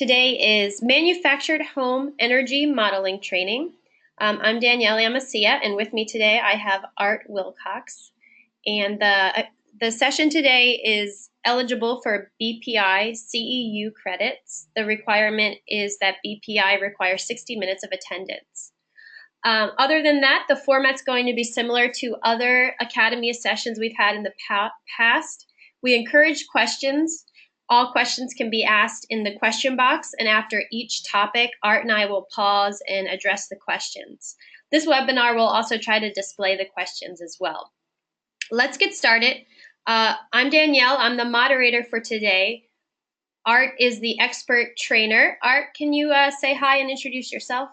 Today is Manufactured Home Energy Modeling Training. I'm Danielle Amasia, and with me today I have Art Wilcox. And the session today is eligible for BPI CEU credits. The requirement is that BPI requires 60 minutes of attendance. Other than that, the format's going to be similar to other Academy sessions we've had in the past. We encourage questions. All questions can be asked in the question box, and after each topic, Art and I will pause and address the questions. This webinar will also try to display the questions as well. Let's get started. I'm Danielle. I'm the moderator for today. Art is the expert trainer. Art, can you say hi and introduce yourself?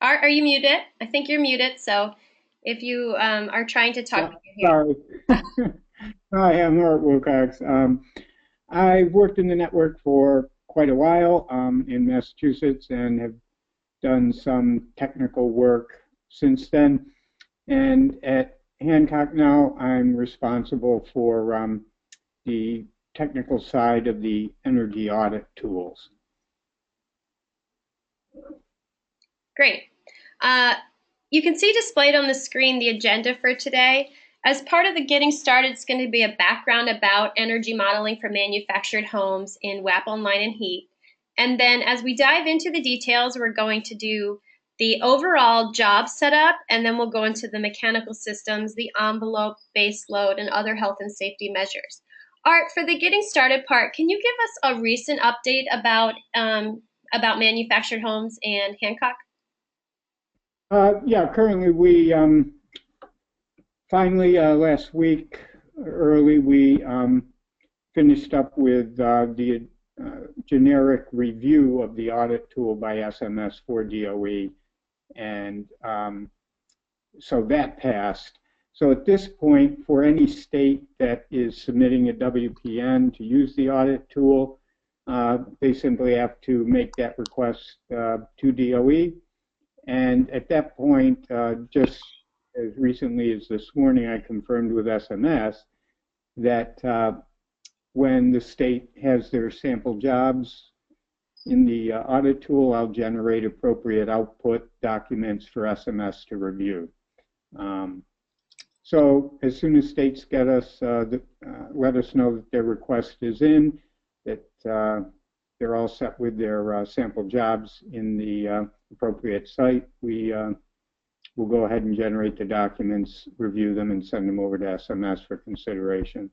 Art, are you muted? I think you're muted, so if you are trying to talk, sorry. Hi, I'm Art Wilcox. I've worked in the network for quite a while in Massachusetts and have done some technical work since then. And at Hancock now, I'm responsible for the technical side of the energy audit tools. Great. You can see displayed on the screen the agenda for today. As part of the getting started, it's going to be a background about energy modeling for manufactured homes in WAP Online and Heat. And then as we dive into the details, we're going to do the overall job setup, and then we'll go into the mechanical systems, the envelope, base load, and other health and safety measures. Art, for the getting started part, can you give us a recent update about manufactured homes and Hancock? Yeah, currently we finally last week early we finished up with the generic review of the audit tool by SMS for DOE, and so that passed. So at this point, for any state that is submitting a WPN to use the audit tool, they simply have to make that request to DOE. And at that point, just as recently as this morning, I confirmed with SMS that when the state has their sample jobs in the audit tool, I'll generate appropriate output documents for SMS to review. So as soon as states get us, let us know that their request is in, that they're all set with their sample jobs in the appropriate site, we'll go ahead and generate the documents, review them, and send them over to SMS for consideration.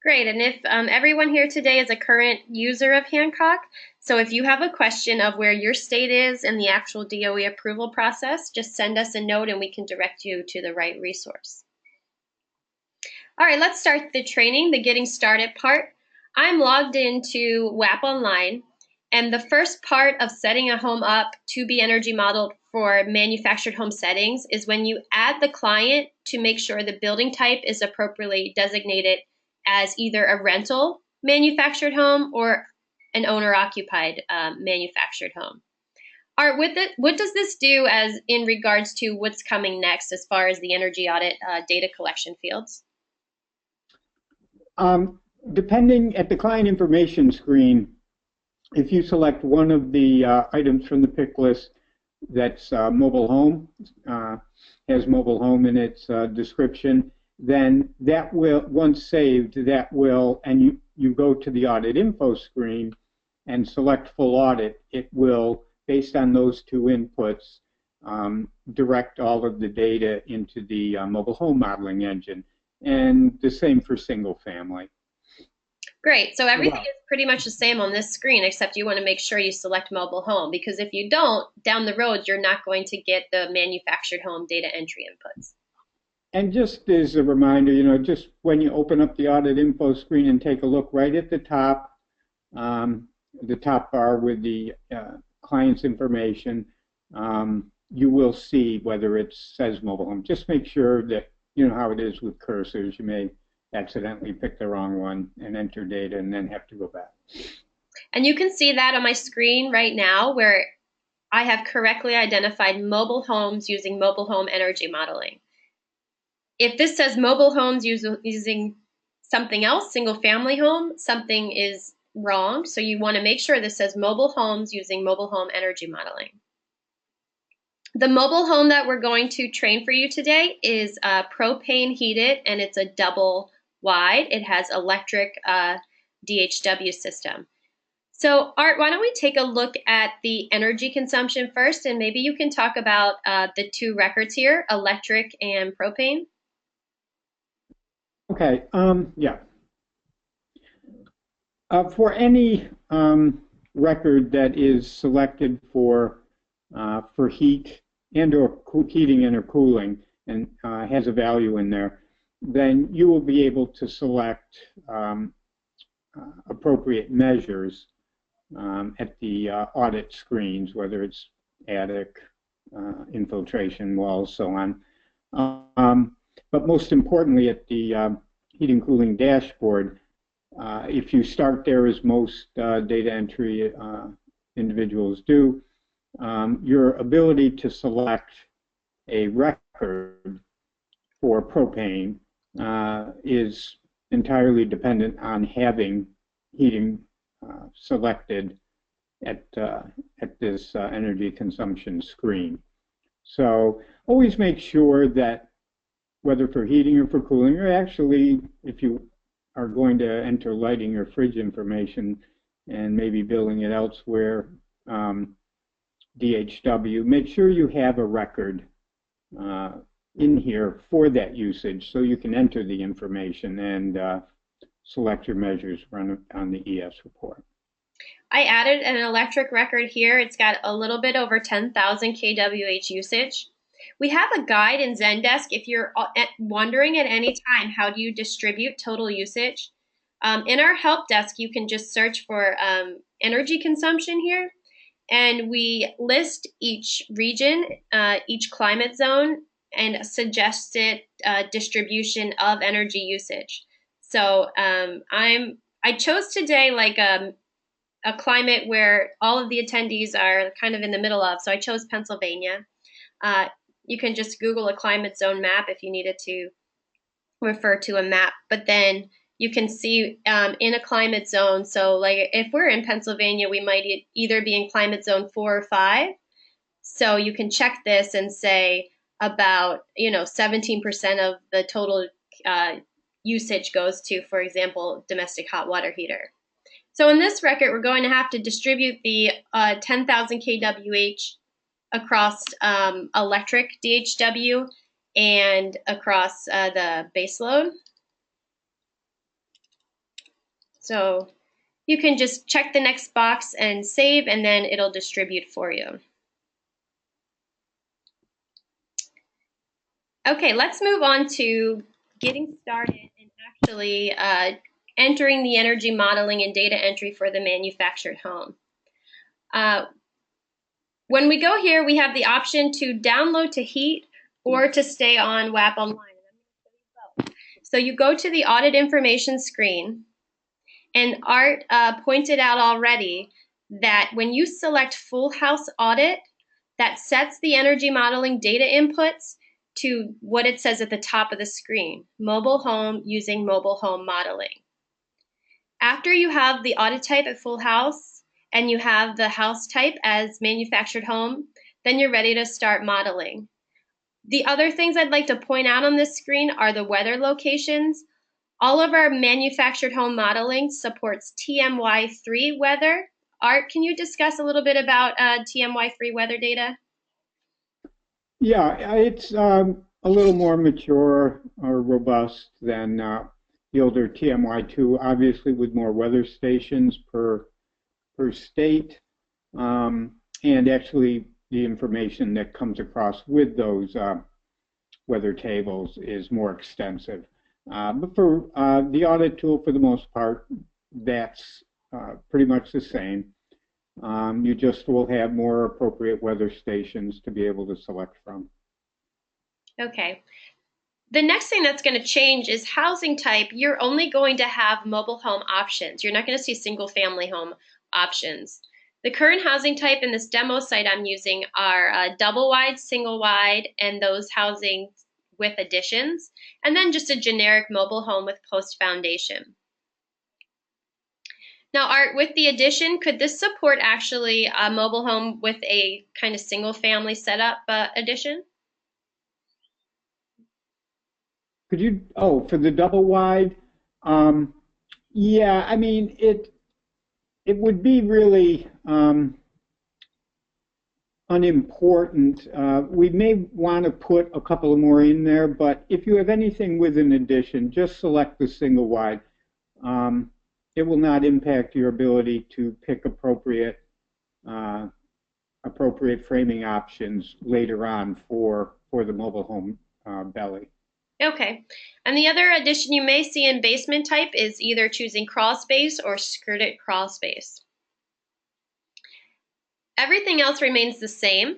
Great, and if everyone here today is a current user of Hancock, so if you have a question of where your state is in the actual DOE approval process, just send us a note and we can direct you to the right resource. All right, let's start the training, the getting started part. I'm logged into WAP Online, and the first part of setting a home up to be energy modeled for manufactured home settings is when you add the client to make sure the building type is appropriately designated as either a rental manufactured home or an owner-occupied manufactured home. Art, what does this do as in regards to what's coming next as far as the energy audit data collection fields? Depending at the client information screen, if you select one of the items from the pick list that's mobile home, has mobile home in its description, then that will, once saved, that will, and you go to the audit info screen and select full audit, it will, based on those two inputs, direct all of the data into the mobile home modeling engine, and the same for single family. Great, so everything is pretty much the same on this screen, except you want to make sure you select mobile home, because if you don't, down the road, you're not going to get the manufactured home data entry inputs. And just as a reminder, just when you open up the audit info screen and take a look right at the top bar with the client's information, you will see whether it says mobile home. Just make sure that, you know how it is with cursors, you may accidentally pick the wrong one and enter data and then have to go back. And you can see that on my screen right now where I have correctly identified mobile homes using mobile home energy modeling. if this says mobile homes using something else, single family home, something is wrong. So you want to make sure this says mobile homes using mobile home energy modeling. The mobile home that we're going to train for you today is propane heated, and it's a double wide. It has electric DHW system. So Art, why don't we take a look at the energy consumption first, and maybe you can talk about the two records here, electric and propane. Okay, yeah. For any record that is selected for heat and or heating and or cooling and has a value in there, then you will be able to select appropriate measures at the audit screens, whether it's attic, infiltration, walls, so on. But most importantly, at the heating cooling dashboard, if you start there, as most data entry individuals do, your ability to select a record for propane is entirely dependent on having heating selected at this energy consumption screen. So always make sure that whether for heating or for cooling, or actually if you are going to enter lighting or fridge information and maybe billing it elsewhere, DHW, make sure you have a record in here for that usage so you can enter the information and select your measures run on the ES report. I added an electric record here. It's got a little bit over 10,000 kWh usage. We have a guide in Zendesk if you're wondering at any time how do you distribute total usage. In our help desk, you can just search for energy consumption here, and we list each region, each climate zone, and suggested distribution of energy usage. So I chose today like a climate where all of the attendees are kind of in the middle of, so I chose Pennsylvania. You can just Google a climate zone map if you needed to refer to a map, but then you can see in a climate zone. So like if we're in Pennsylvania, we might either be in climate zone 4 or 5. So you can check this and say about 17% of the total usage goes to, for example, domestic hot water heater. So in this record, we're going to have to distribute the 10,000 kWh across electric DHW and across the baseload. So you can just check the next box and save, and then it'll distribute for you. Okay, let's move on to getting started and actually entering the energy modeling and data entry for the manufactured home. When we go here, we have the option to download to heat or to stay on WAP Online. So you go to the audit information screen, and Art pointed out already that when you select full house audit, that sets the energy modeling data inputs to what it says at the top of the screen, mobile home using mobile home modeling. After you have the audit type at full house and you have the house type as manufactured home, then you're ready to start modeling. The other things I'd like to point out on this screen are the weather locations. All of our manufactured home modeling supports TMY3 weather. Art, can you discuss a little bit about TMY3 weather data? Yeah, it's a little more mature or robust than the older TMY2, obviously with more weather stations per state, and actually the information that comes across with those weather tables is more extensive. But for the audit tool, for the most part, that's pretty much the same. You just will have more appropriate weather stations to be able to select from. Okay. The next thing that's going to change is housing type. You're only going to have mobile home options. You're not going to see single family home options. The current housing type in this demo site I'm using are double wide, single wide, and those housing with additions, and then just a generic mobile home with post foundation. Now, Art, with the addition, could this support actually a mobile home with a kind of single family setup addition? Could you, for the double wide? Yeah, I mean, it would be really unimportant. We may want to put a couple more in there, but if you have anything with an addition, just select the single wide. It will not impact your ability to pick appropriate framing options later on for the mobile home belly. Okay, and the other addition you may see in basement type is either choosing crawl space or skirted crawl space. Everything else remains the same.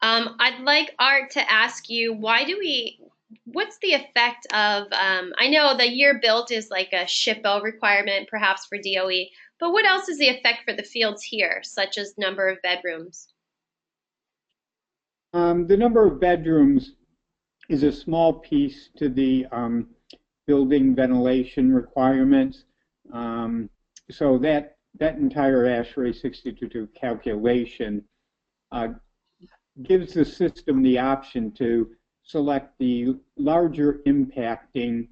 I'd like Art to ask you, what's the effect of, I know the year built is like a SHPO requirement perhaps for DOE, but what else is the effect for the fields here, such as number of bedrooms? The number of bedrooms is a small piece to the building ventilation requirements. So that entire ASHRAE 62 calculation gives the system the option to select the larger impacting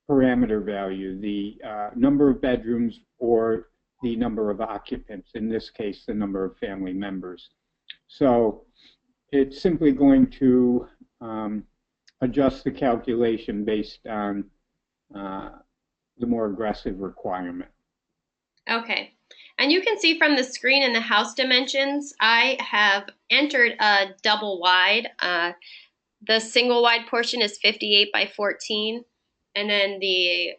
parameter value, the number of bedrooms or the number of occupants, in this case, the number of family members. So it's simply going to adjust the calculation based on the more aggressive requirement. Okay, and you can see from the screen in the house dimensions, I have entered a double wide. The single wide portion is 58 by 14, and then the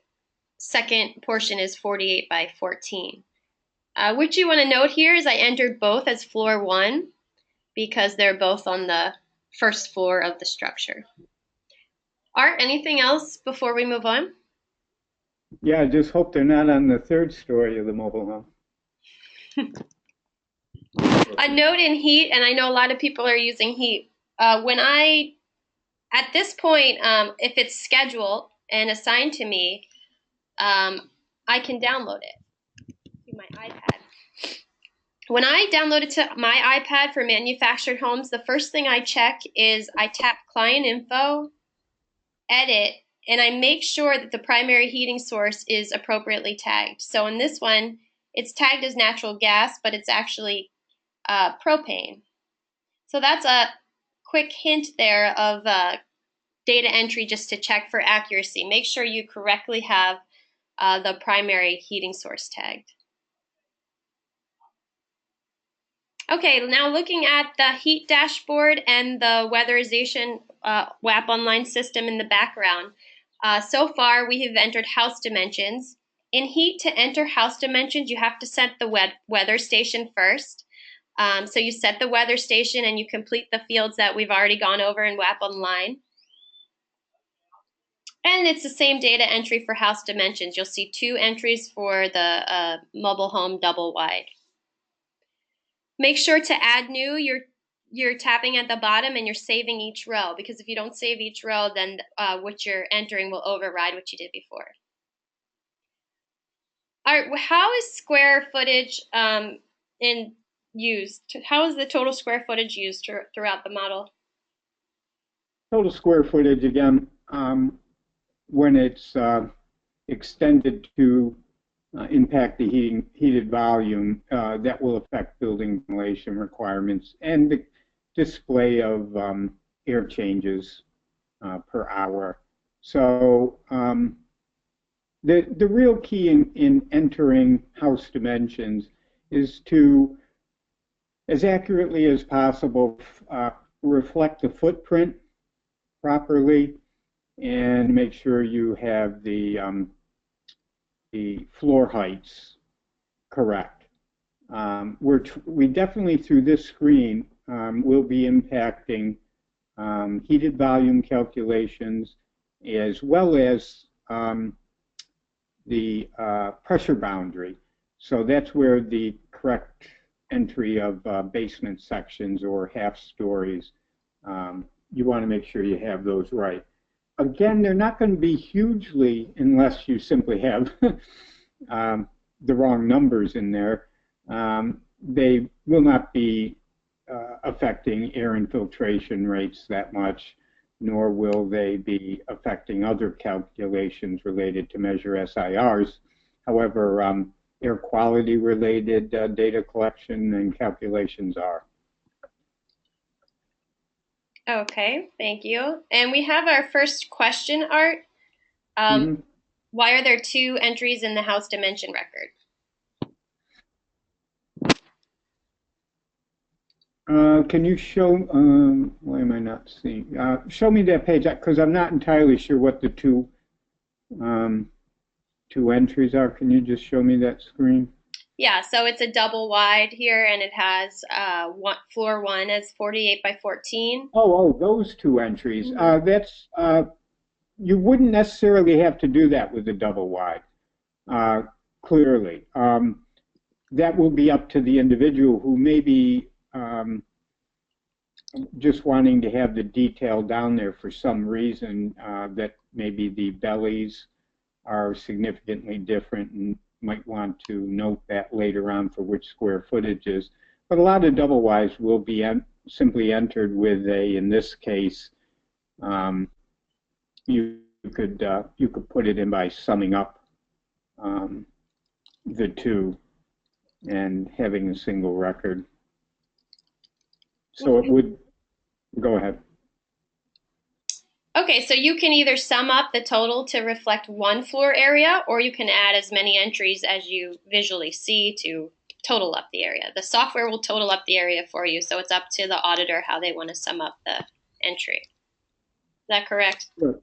second portion is 48 by 14. What you want to note here is I entered both as floor 1 because they're both on the first floor of the structure. Art, anything else before we move on? Yeah, I just hope they're not on the third story of the mobile home. A note in heat, and I know a lot of people are using heat. At this point, if it's scheduled and assigned to me, I can download it to my iPad. When I download it to my iPad for manufactured homes, the first thing I check is I tap Client Info, Edit, and I make sure that the primary heating source is appropriately tagged. So in this one, it's tagged as natural gas, but it's actually propane. So that's a quick hint there of data entry just to check for accuracy. Make sure you correctly have the primary heating source tagged. Okay, now looking at the heat dashboard and the weatherization WAP online system in the background. So far, we have entered house dimensions. In heat, to enter house dimensions, you have to set the weather station first. So you set the weather station and you complete the fields that we've already gone over in WAP online. And it's the same data entry for house dimensions. You'll see 2 entries for the mobile home double wide. Make sure to add new. You're tapping at the bottom and you're saving each row, because if you don't save each row, then what you're entering will override what you did before. All right, how is square footage used? How is the total square footage used throughout the model? Total square footage, again, when it's extended to impact the heated volume, that will affect building ventilation requirements and the display of air changes per hour. So the real key in entering house dimensions is to, as accurately as possible, reflect the footprint properly and make sure you have the floor heights correct. We definitely, through this screen, will be impacting heated volume calculations as well as the pressure boundary. So that's where the correct entry of basement sections or half stories you want to make sure you have those right. Again, they're not going to be hugely unless you simply have the wrong numbers in there. They will not be affecting air infiltration rates that much, nor will they be affecting other calculations related to measure SIRs. However, air quality related data collection and calculations are. Okay, thank you. And we have our first question, Art. Why are there 2 entries in the house dimension record? Can you show, why am I not seeing? Show me that page, because I'm not entirely sure what the two entries are. Can you just show me that screen? Yeah, so it's a double wide here, and it has floor 1 as 48 by 14. Oh, those 2 entries. That's, you wouldn't necessarily have to do that with a double wide, clearly. That will be up to the individual who may be just wanting to have the detail down there for some reason, that maybe the bellies are significantly different and might want to note that later on for which square footage is. But a lot of double wides will be simply entered with a, in this case, you could put it in by summing up the 2 and having a single record. So it would, go ahead. Okay, so you can either sum up the total to reflect 1 floor area, or you can add as many entries as you visually see to total up the area. The software will total up the area for you, so it's up to the auditor how they want to sum up the entry. Is that correct? Sure.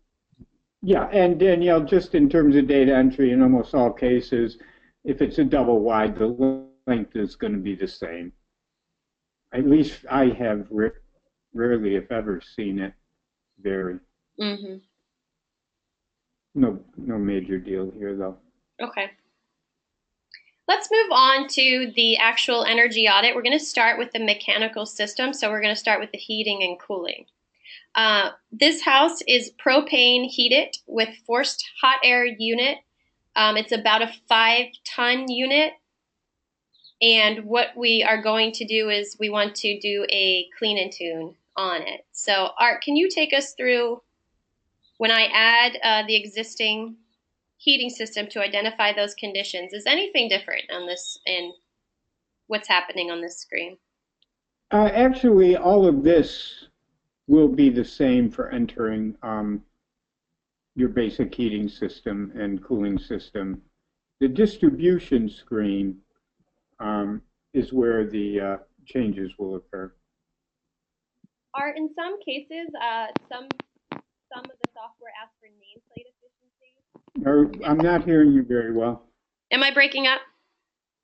Yeah, and Danielle, just in terms of data entry, in almost all cases, if it's a double wide, the length is going to be the same. At least I have rarely, if ever, seen it vary. Mm-hmm. No major deal here, though. Okay. Let's move on to the actual energy audit. We're going to start with the mechanical system, so we're going to start with the heating and cooling. This house is propane heated with forced hot air unit. It's about a 5-ton unit. And what we are going to do is we want to do a clean and tune on it. So Art, can you take us through when I add the existing heating system to identify those conditions? Is anything different on this and what's happening on this screen? Actually, all of this will be the same for entering your basic heating system and cooling system. The distribution screen is where the changes will occur. Art, in some cases, some of the software asks for nameplate efficiency. I'm not hearing you very well. Am I breaking up?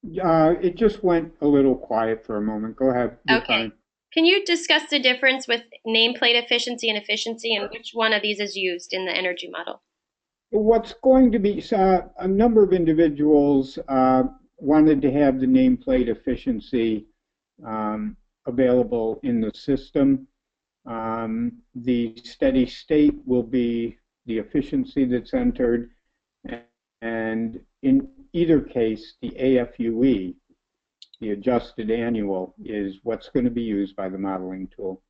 It just went a little quiet for a moment. Go ahead. You're Okay. fine. Can you discuss the difference with nameplate efficiency and efficiency, and which one of these is used in the energy model? What's going to be, a number of individuals wanted to have the nameplate efficiency available in the system. The steady state will be the efficiency that's entered, and in either case, the AFUE, the adjusted annual, is what's going to be used by the modeling tool.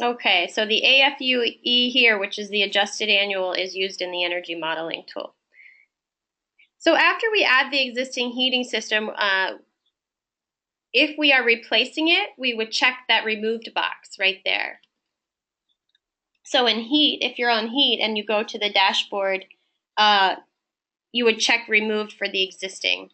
Okay, so the AFUE here, which is the adjusted annual, is used in the energy modeling tool. So after we add the existing heating system, if we are replacing it, we would check that removed box right there. So in heat, if you're on heat and you go to the dashboard, you would check removed for the existing.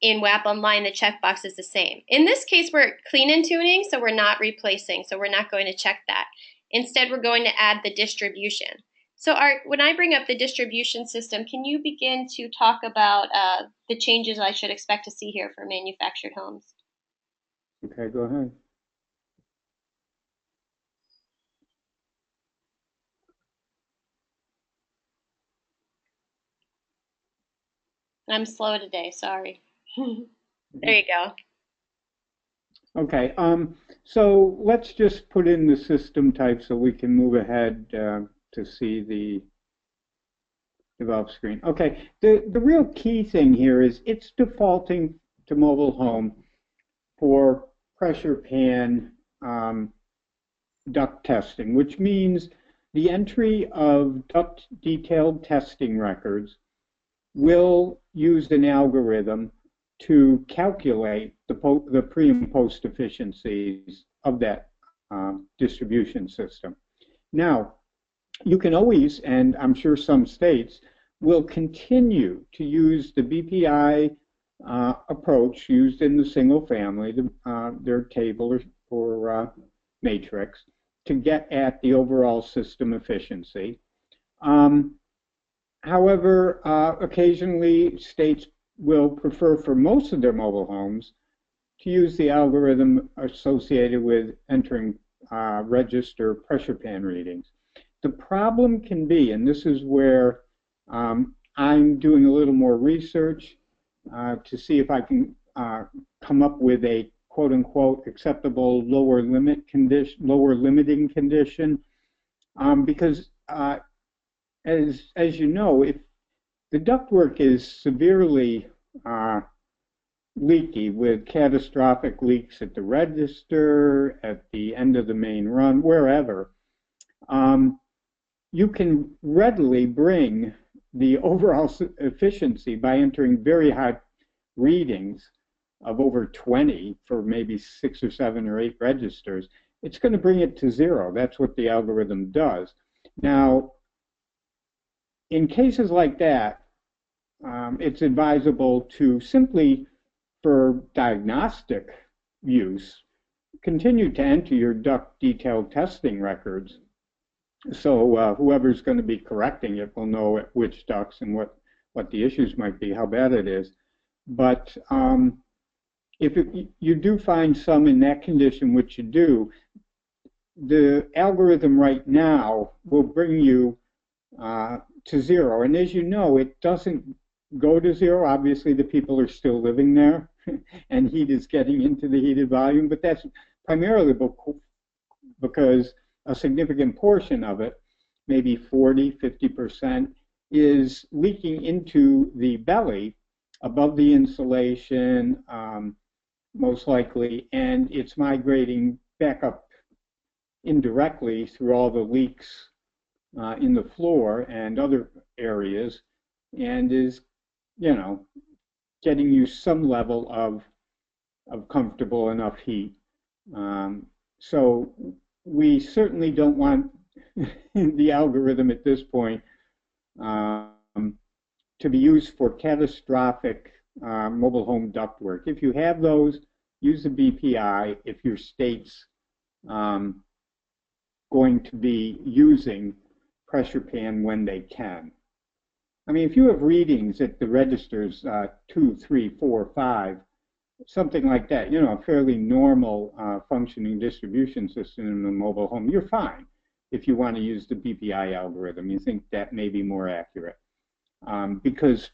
In WAP Online, the checkbox is the same. In this case, we're clean and tuning, so we're not replacing, so we're not going to check that. Instead, we're going to add the distribution. So Art, when I bring up the distribution system, can you begin to talk about the changes I should expect to see here for manufactured homes? Okay, go ahead. I'm slow today, sorry. There you go. Okay, so let's just put in the system type so we can move ahead to see the develop screen. Okay, the real key thing here is it's defaulting to mobile home for pressure pan duct testing, which means the entry of duct detailed testing records will use an algorithm to calculate the pre and post efficiencies of that distribution system. Now, you can always, and I'm sure some states will continue to use the BPI approach used in the single family, their table or matrix, to get at the overall system efficiency. However, occasionally states will prefer for most of their mobile homes to use the algorithm associated with entering register pressure pan readings. The problem can be, and this is where I'm doing a little more research to see if I can come up with a quote unquote acceptable lower limiting condition, because as you know, if the ductwork is severely leaky with catastrophic leaks at the register, at the end of the main run, wherever, you can readily bring the overall efficiency by entering very high readings of over 20 for maybe 6 or 7 or 8 registers. It's going to bring it to 0. That's what the algorithm does. Now, in cases like that, it's advisable to simply, for diagnostic use, continue to enter your duct detailed testing records. So whoever's going to be correcting it will know which ducts and what the issues might be, how bad it is. But if you do find some in that condition, which you do, the algorithm right now will bring you to 0. And as you know, it doesn't go to 0. Obviously, the people are still living there and heat is getting into the heated volume, but that's primarily because a significant portion of it, maybe 40, 50%, is leaking into the belly above the insulation, most likely, and it's migrating back up indirectly through all the leaks in the floor and other areas, and is, getting you some level of comfortable enough heat. So we certainly don't want the algorithm at this point to be used for catastrophic mobile home ductwork. If you have those, use the BPI if your state's going to be using pressure pan when they can. I mean, if you have readings at the registers 2, 3, 4, 5, something like that, a fairly normal functioning distribution system in a mobile home, you're fine if you want to use the BPI algorithm. You think that may be more accurate. Because,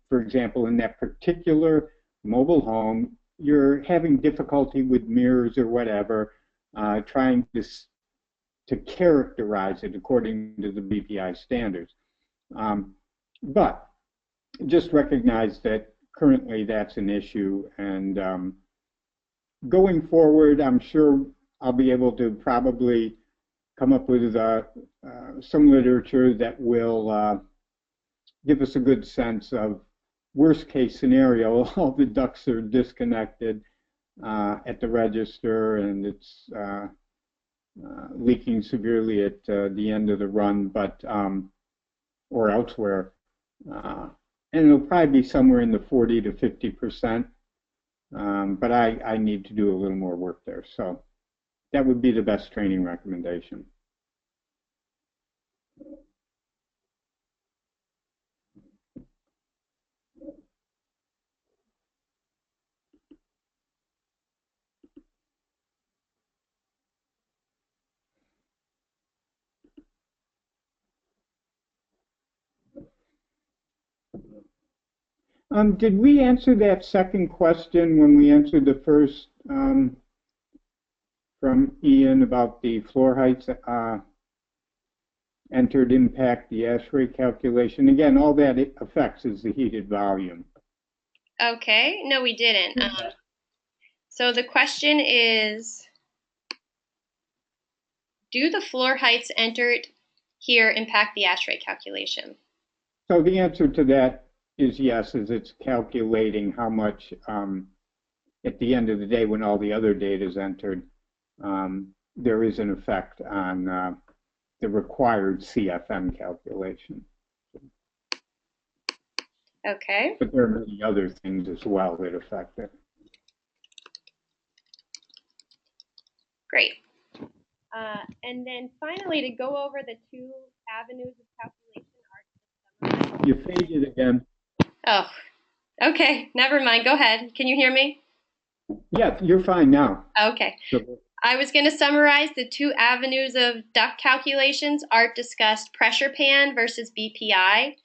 for example, in that particular mobile home, you're having difficulty with mirrors or whatever, trying to characterize it according to the BPI standards. But just recognize that currently that's an issue, and going forward, I'm sure I'll be able to probably come up with some literature that will give us a good sense of worst case scenario. All the ducts are disconnected at the register, and it's leaking severely at the end of the run, but or elsewhere. And it'll probably be somewhere in the 40 to 50%, but I need to do a little more work there. So that would be the best training recommendation. Did we answer that second question when we answered the first from Ian about the floor heights entered impact the ash rate calculation. Again, all that it affects is the heated volume. Okay, no, we didn't. So the question is, do the floor heights entered here impact the ash rate calculation? So the answer to that is yes, as it's calculating how much at the end of the day when all the other data is entered, there is an effect on the required CFM calculation. Okay. But there are many other things as well that affect it. Great. And then finally, to go over the two avenues of calculation are. You faded again. Oh, okay. Never mind. Go ahead. Can you hear me? Yeah, you're fine now. Okay. I was going to summarize the two avenues of duct calculations. Art discussed pressure pan versus BPI.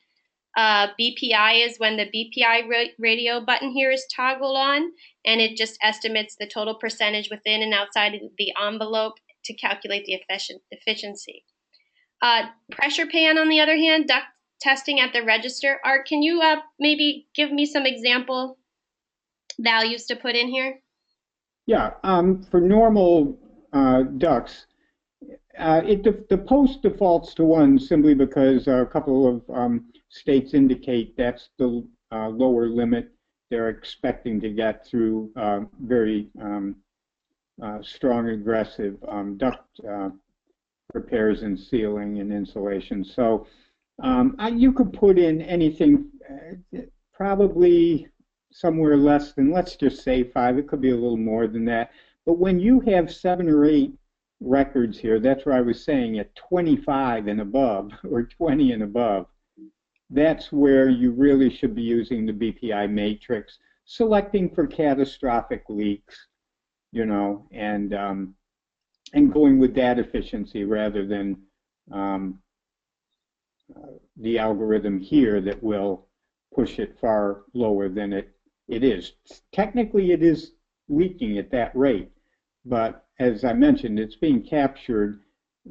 BPI is when the BPI radio button here is toggled on, and it just estimates the total percentage within and outside of the envelope to calculate the efficiency. Pressure pan, on the other hand, duct testing at the register. Art, can you maybe give me some example values to put in here? Yeah, for normal ducts, the post defaults to 1 simply because a couple of states indicate that's the lower limit they're expecting to get through very strong, aggressive duct repairs and sealing and insulation. So you could put in anything probably somewhere less than, let's just say 5. It could be a little more than that. But when you have 7 or 8 records here, that's where I was saying at 25 and above or 20 and above, that's where you really should be using the BPI matrix, selecting for catastrophic leaks, you know, and going with that efficiency rather than the algorithm here that will push it far lower than it is. Technically, it is leaking at that rate, but as I mentioned, it's being captured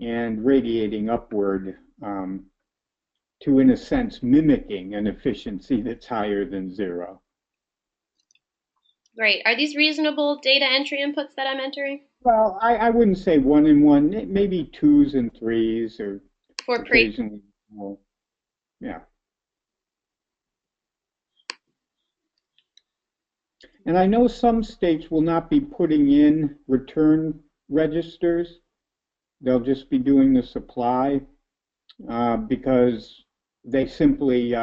and radiating upward to, in a sense, mimicking an efficiency that's higher than 0. Great. Are these reasonable data entry inputs that I'm entering? Well, I wouldn't say 1 and 1, maybe 2s and 3s, or for occasionally more. Yeah. And I know some states will not be putting in return registers. They'll just be doing the supply because they simply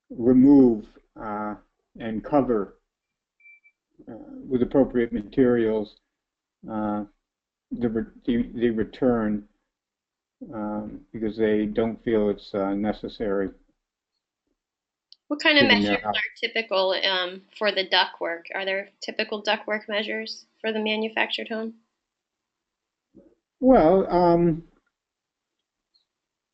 remove and cover with appropriate materials the return because they don't feel it's necessary. What kind of measures are typical for the ductwork? Are there typical ductwork measures for the manufactured home? Well,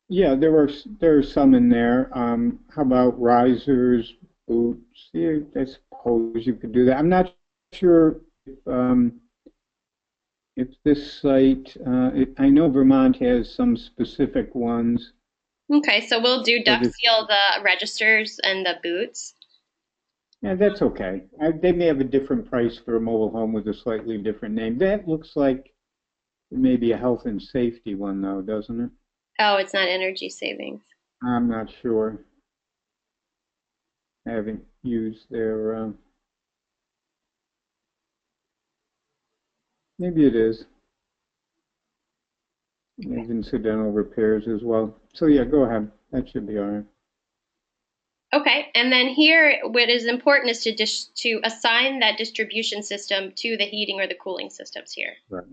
yeah, there are some in there. How about risers, boots? Yeah, I suppose you could do that. I'm not sure if this site. I know Vermont has some specific ones. Okay, so we'll do duct seal the registers and the boots. Yeah, that's okay. They may have a different price for a mobile home with a slightly different name. That looks like maybe a health and safety one, though, doesn't it? Oh, it's not energy savings. I'm not sure. I haven't used their. Maybe it is. There's incidental repairs as well. So yeah, go ahead. That should be all right. Okay, and then here, what is important is to assign that distribution system to the heating or the cooling systems here. Right.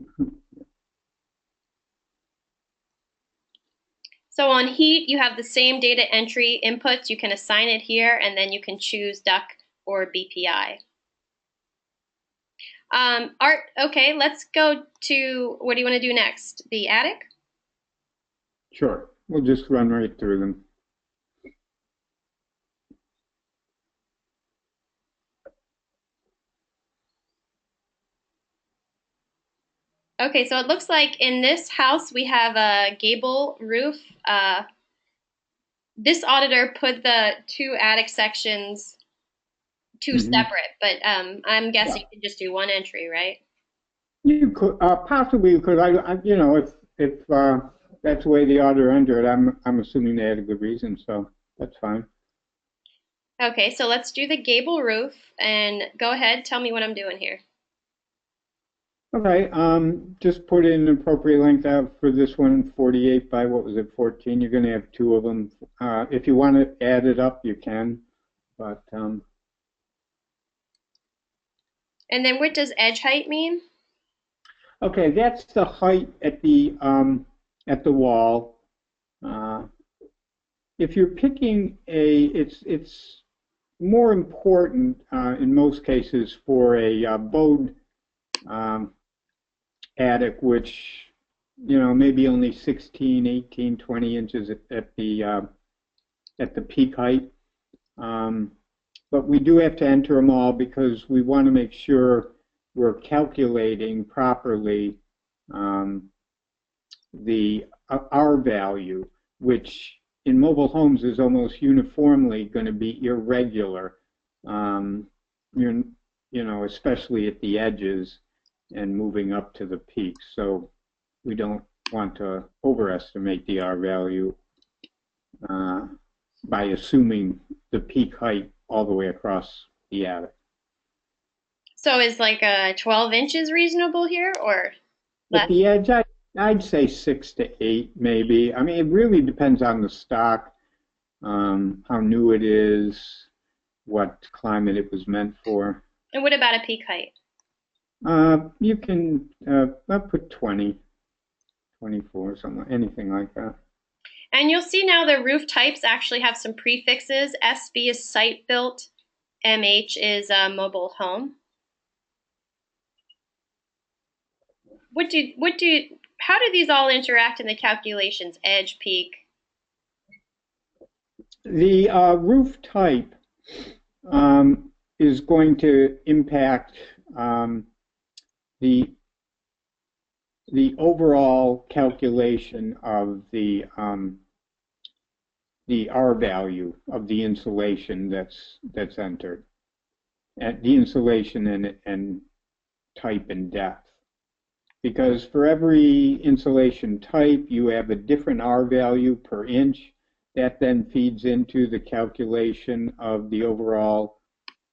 So on heat, you have the same data entry inputs. You can assign it here, and then you can choose duct or BPI. Art, okay, let's go to, what do you want to do next? The attic? Sure. We'll just run right through them. Okay, so it looks like in this house we have a gable roof. This auditor put the two attic sections two Hmm. separate, but I'm guessing Yeah, you can just do one entry, right? you could possibly you could. If that's the way the auditor entered it, I'm assuming they had a good reason, so that's fine. Okay, so let's do the gable roof and go ahead, tell me what I'm doing here. Okay, just put in an appropriate length out for this one, 48 by what was it, 14. You're going to have two of them. If you want to add it up, you can, but And then what does edge height mean? okay, that's the height at the wall. Uh, if you're picking it's more important in most cases for a bowed um, attic, which maybe only 16, 18, 20 inches at the peak height. Um, but we do have to enter them all because we want to make sure we're calculating properly um, the R value, which in mobile homes is almost uniformly going to be irregular. Um, you're, especially at the edges and moving up to the peaks. So we don't want to overestimate the R value uh, by assuming the peak height all the way across the attic. So is like 12 inches reasonable here or At less? the edge, I'd say 6 to 8, maybe. I mean, it really depends on the stock, how new it is, what climate it was meant for. And what about a peak height? You can I'll put 20, 24, something, anything like that. And you'll see now the roof types actually have some prefixes. SB is site built, MH is mobile home. How do these all interact in the calculations? Edge, peak. The roof type is going to impact the overall calculation of the R value of the insulation that's entered, at the insulation and type and depth. Because for every insulation type, you have a different R value per inch. That then feeds into the calculation of the overall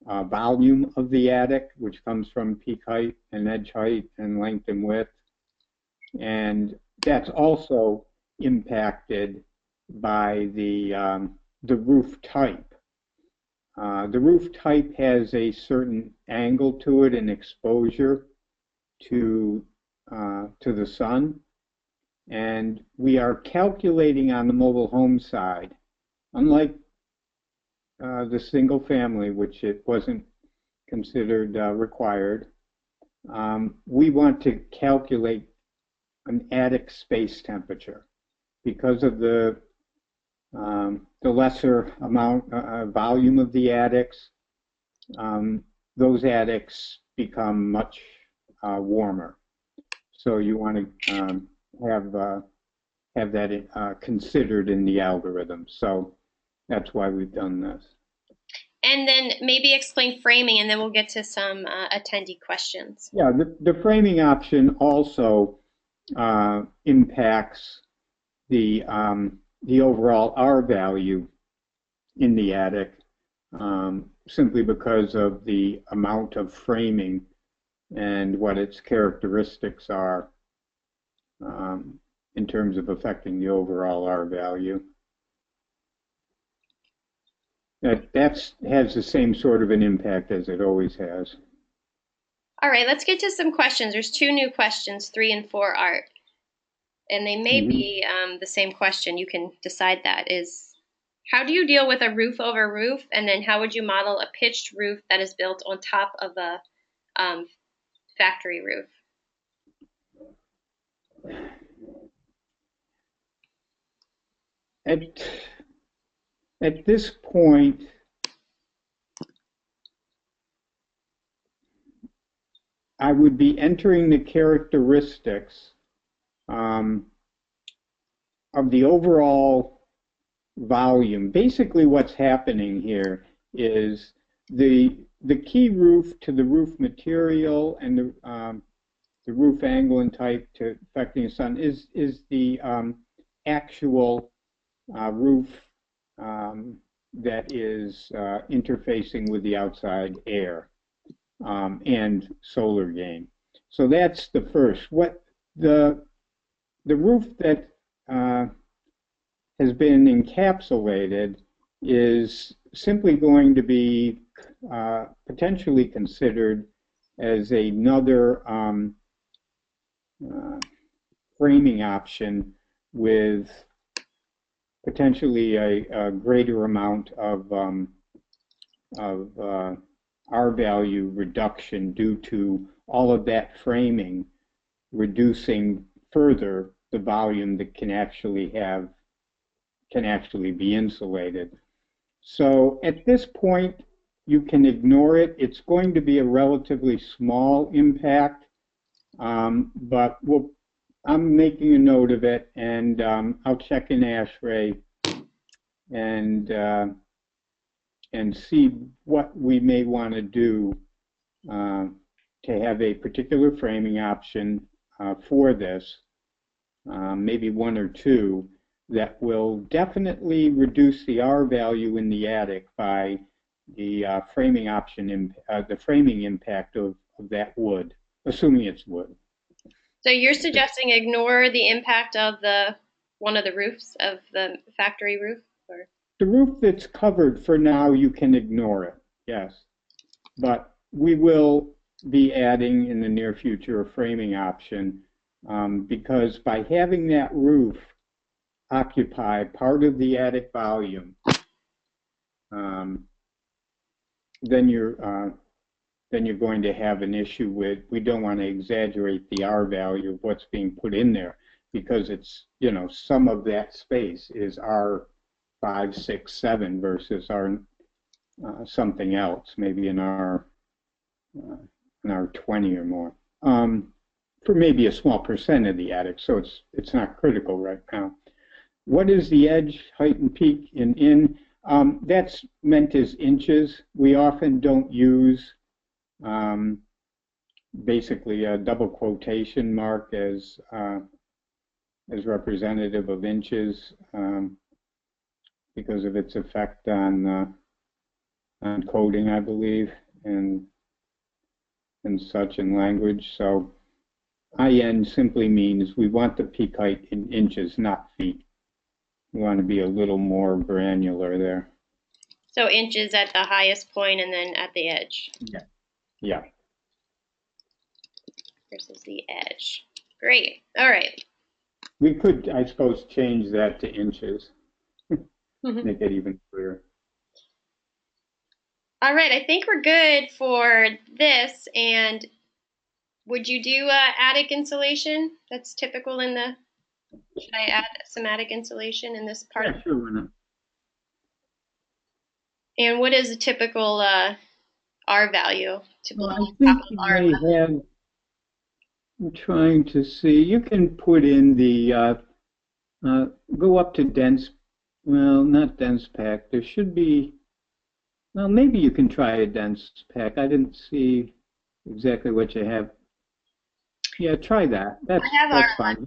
volume of the attic, which comes from peak height and edge height and length and width. And that's also impacted by the roof type. The roof type has a certain angle to it and exposure to the sun, and we are calculating on the mobile home side, unlike the single family, which it wasn't considered required. We want to calculate an attic space temperature because of the lesser amount volume of the attics. Those attics become much warmer. So you want to have that considered in the algorithm. So that's why we've done this. And then maybe explain framing, and then we'll get to some attendee questions. Yeah, the framing option also impacts the overall R value in the attic, simply because of the amount of framing and what its characteristics are in terms of affecting the overall R value. That has the same sort of an impact as it always has. All right, let's get to some questions. There's two new questions, 3 and 4 art, and they may Mm-hmm. be the same question. You can decide that is, how do you deal with a roof over roof? And then how would you model a pitched roof that is built on top of a factory roof? At this point, I would be entering the characteristics of the overall volume. Basically, what's happening here is the key roof to the roof material and the roof angle and type to affecting the sun is the actual roof that is interfacing with the outside air and solar gain. So that's the first. What the roof that has been encapsulated is simply going to be potentially considered as another framing option with potentially a greater amount of R value reduction due to all of that framing reducing further the volume that can actually be insulated. So at this point, you can ignore it. It's going to be a relatively small impact, but I'm making a note of it, and I'll check in ASHRAE and see what we may want to do to have a particular framing option for this, maybe one or two, that will definitely reduce the R value in the attic by the framing option, the framing impact of that wood, assuming it's wood. So you're suggesting ignore the impact of one of the roofs of the factory roof? Or? The roof that's covered for now, you can ignore it, yes. But we will be adding in the near future a framing option because by having that roof occupy part of the attic volume, then you're going to have an issue with, we don't want to exaggerate the R value of what's being put in there because it's, some of that space is R5, 6, 7 versus R something else, maybe an R20 or more, for maybe a small percent of the attic, so it's not critical right now. What is the edge, height, and peak in? That's meant as inches. We often don't use basically a double quotation mark as representative of inches because of its effect on coding, I believe, and such in language. So IN simply means we want the peak height in inches, not feet. We want to be a little more granular there. So inches at the highest point and then at the edge. Yeah. Yeah. Versus the edge. Great. All right. We could, I suppose, change that to inches. Make it even clearer. All right. I think we're good for this. And would you do attic insulation? That's typical in the... Should I add some attic insulation in this part? Yeah, sure, why not? And what is a typical R value? Well, I think you may have, I'm trying to see, you can put in the, go up to dense, well, not dense pack. There should be, well, maybe you can try a dense pack. I didn't see exactly what you have. Yeah, try that. That's fine.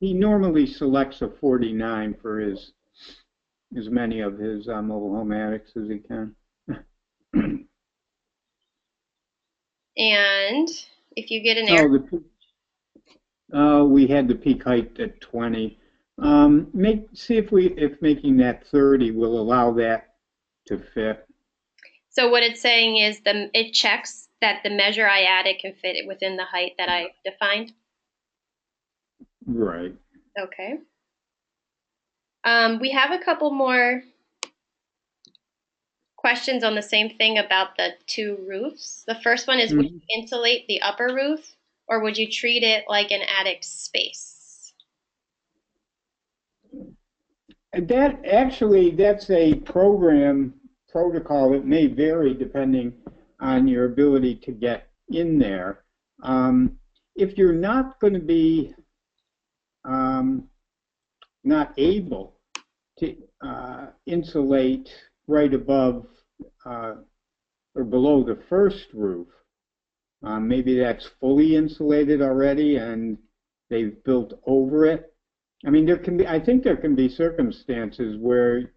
He normally selects a 49 for as many of his mobile home attics as he can. And if you get an air... we had the peak height at 20. See if making that 30 will allow that to fit. So what it's saying is it checks that the measure I added can fit within the height that I defined? Right. Okay. We have a couple more questions on the same thing about the two roofs. The first one is, would you insulate the upper roof, or would you treat it like an attic space? That's a protocol that may vary depending on your ability to get in there. If you're not going to be not able to insulate right above or below the first roof, maybe that's fully insulated already and they've built over it. I mean, I think there can be circumstances where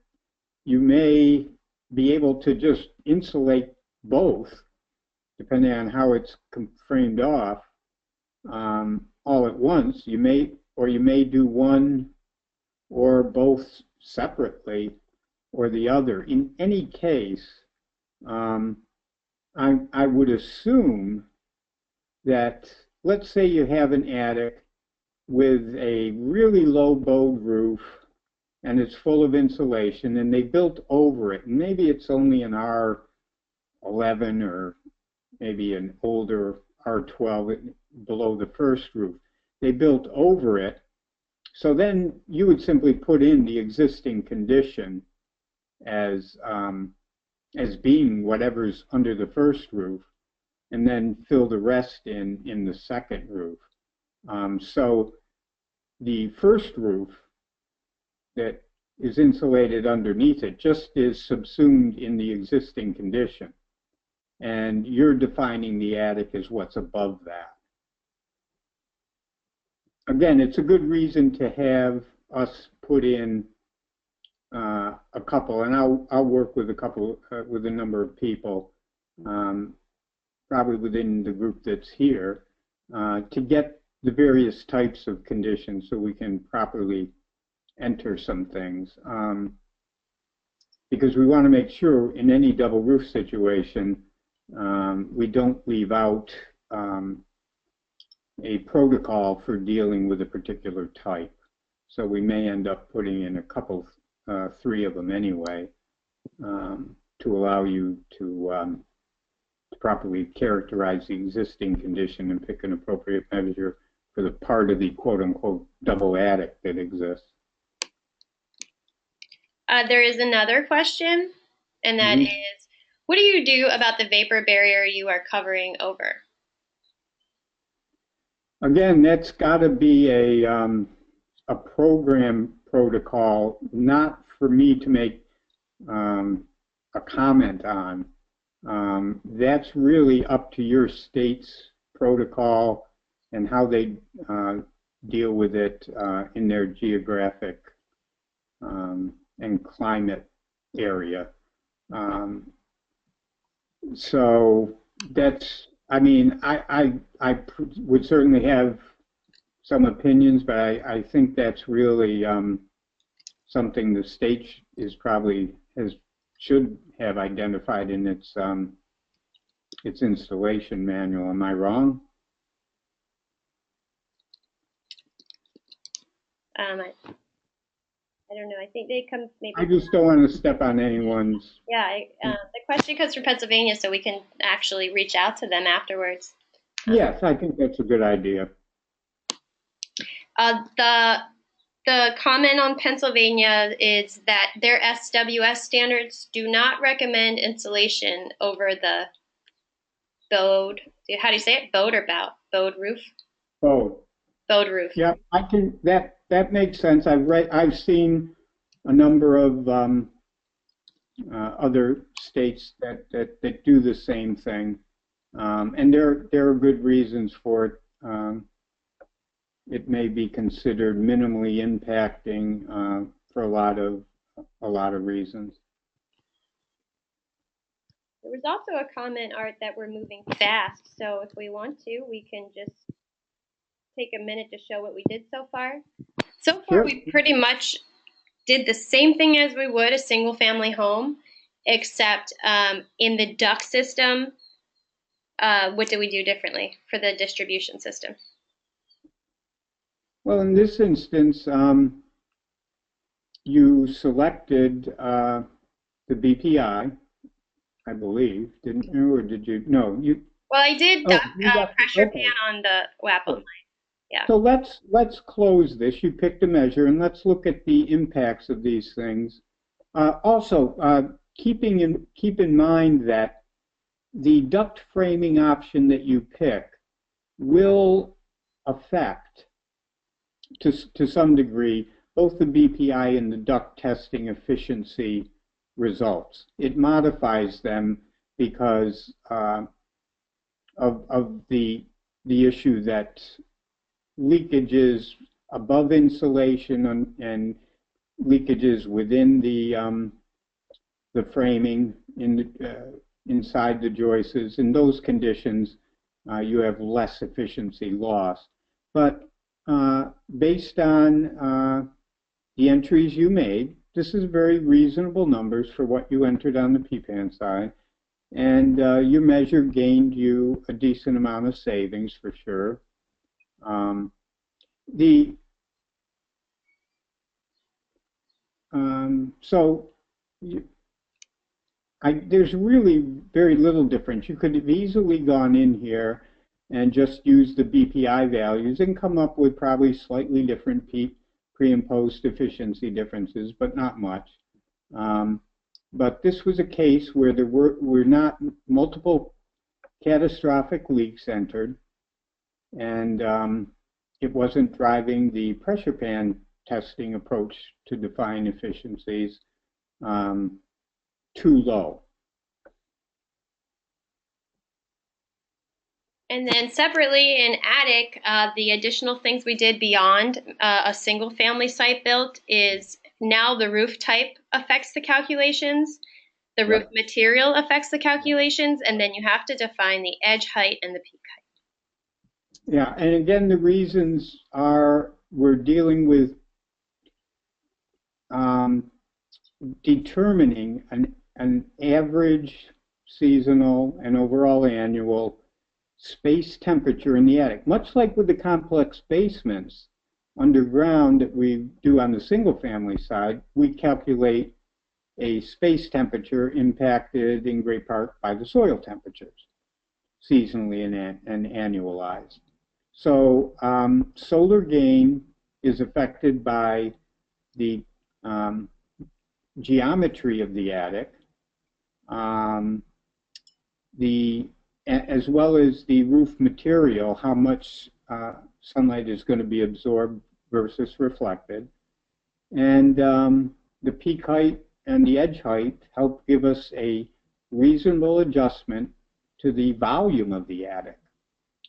you may be able to just insulate both, depending on how it's framed off, all at once. You may do one or both separately or the other. In any case, I would assume that, let's say you have an attic with a really low bowed roof and it's full of insulation and they built over it. And maybe it's only an R11 or maybe an older R12 below the first roof. They built over it. So then you would simply put in the existing condition as being whatever's under the first roof, and then fill the rest in the second roof. So the first roof that is insulated underneath it just is subsumed in the existing condition. And you're defining the attic as what's above that. Again, it's a good reason to have us put in a couple, and I'll work with a couple, with a number of people, probably within the group that's here, to get the various types of conditions so we can properly enter some things. Because we want to make sure in any double roof situation, we don't leave out a protocol for dealing with a particular type. So we may end up putting in a couple, 3 of them anyway, to allow you to properly characterize the existing condition and pick an appropriate measure for the part of the quote-unquote double attic that exists. There is another question, and that is, what do you do about the vapor barrier you are covering over? Again, that's got to be a program protocol, not for me to make a comment on. That's really up to your state's protocol and how they deal with it in their geographic and climate area. So that's, I mean, I would certainly have some opinions, but I think that's really something the state is probably should have identified in its installation manual. Am I wrong? I don't know. I think they come maybe. I just don't want to step on anyone's. Yeah, the question comes from Pennsylvania, so we can actually reach out to them afterwards. Yes, I think that's a good idea. The comment on Pennsylvania is that their SWS standards do not recommend insulation over the bowed. How do you say it? Bowed or bowed roof? Bowed. Bowed roof. Yeah, I can. That makes sense. I've seen a number of other states that do the same thing, and there are good reasons for it. It may be considered minimally impacting for a lot of reasons. There was also a comment, Art, that we're moving fast. So if we want to, we can just take a minute to show what we did so far. So far, Sure. We pretty much did the same thing as we would a single-family home, except in the duct system. What did we do differently for the distribution system? Well, in this instance, you selected the BPI, I believe, didn't you, or did you? No, you. Well, I did pressure pan on the WAPO line. Yeah. So let's close this. You picked a measure, and let's look at the impacts of these things. Also, keep in mind that the duct framing option that you pick will affect, to some degree, both the BPI and the duct testing efficiency results. It modifies them because of the issue that leakages above insulation and leakages within the framing inside the joists. In those conditions, you have less efficiency loss. But based on the entries you made, this is very reasonable numbers for what you entered on the PPAN side. And your measure gained you a decent amount of savings for sure. There's really very little difference. You could have easily gone in here and just used the BPI values and come up with probably slightly different pre and post efficiency differences, but not much. But this was a case where there were not multiple catastrophic leaks entered, and it wasn't driving the pressure pan testing approach to define efficiencies too low. And then separately in attic, the additional things we did beyond a single family site built is now the roof type affects the calculations, the roof material affects the calculations, and then you have to define the edge height and the peak height. Yeah, and again, the reasons are we're dealing with determining an average seasonal and overall annual space temperature in the attic. Much like with the complex basements underground that we do on the single family side, we calculate a space temperature impacted in great part by the soil temperatures, seasonally and annualized. So solar gain is affected by the geometry of the attic, as well as the roof material, how much sunlight is going to be absorbed versus reflected. And the peak height and the edge height help give us a reasonable adjustment to the volume of the attic.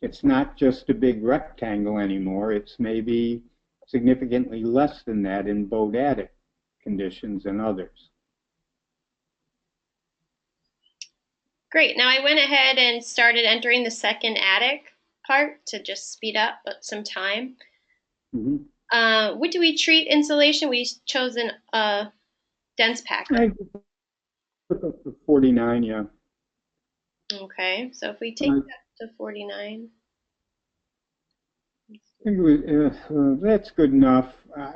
It's not just a big rectangle anymore. It's maybe significantly less than that in both attic conditions and others. Great. Now I went ahead and started entering the second attic part to just speed up some time. Mm-hmm. What do we treat insulation? We chose a dense packer. 49, yeah. Okay, so if we take that to 49. I think that's good enough.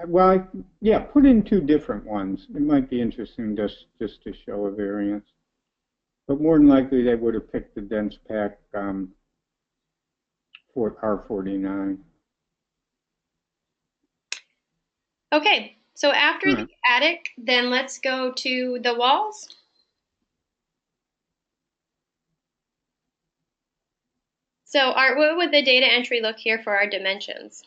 Well, yeah, put in two different ones. It might be interesting just to show a variance. But more than likely, they would have picked the dense pack for R49. Okay, so after the attic, then let's go to the walls. So Art, what would the data entry look here for our dimensions?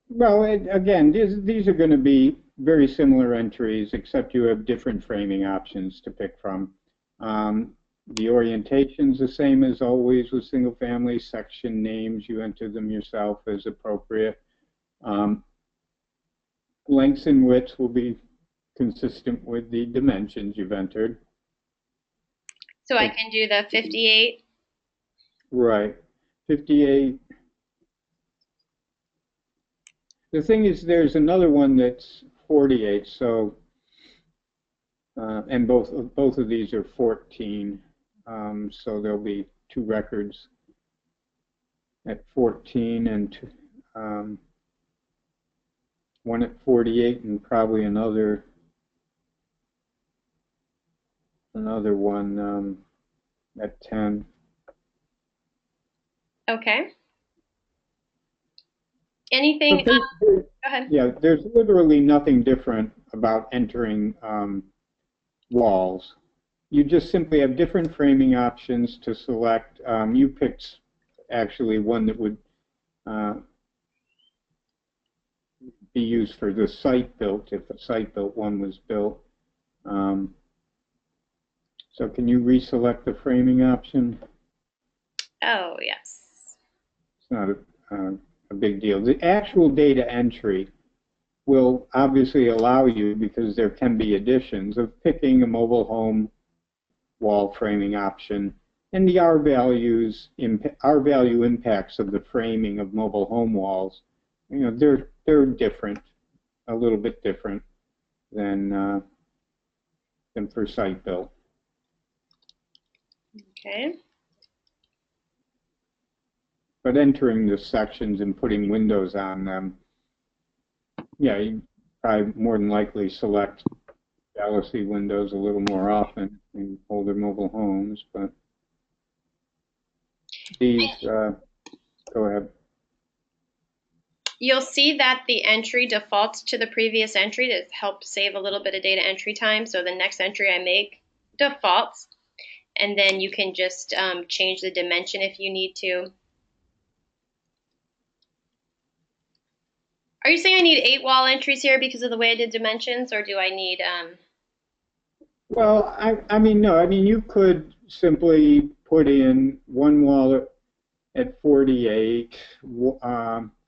Well, again, these are going to be very similar entries, except you have different framing options to pick from. The orientation's the same as always with single family. Section names, you enter them yourself as appropriate. Lengths and widths will be consistent with the dimensions you've entered. So I can do the 58? Right, 58. The thing is, there's another one that's 48, so, and both of these are 14, so there'll be two records at 14 and one at 48 and probably another one at 10. Okay. Anything? Go ahead. Yeah, there's literally nothing different about entering walls. you just simply have different framing options to select. You picked actually one that would be used for the site-built, if a site-built one was built. So can you reselect the framing option? Oh, yes. It's not a big deal. The actual data entry will obviously allow you, because there can be additions, of picking a mobile home wall framing option, and the R-value impacts of the framing of mobile home walls. They're different, a little bit different than for site built. Okay. But entering the sections and putting windows on them, yeah, you probably more than likely select fallacy windows a little more often in older mobile homes, but these, go ahead. You'll see that the entry defaults to the previous entry to help save a little bit of data entry time. So the next entry I make defaults, and then you can just change the dimension if you need to. Are you saying I need 8 wall entries here because of the way I did dimensions, or do I need? Well, I mean, no. I mean, you could simply put in one wall at 48,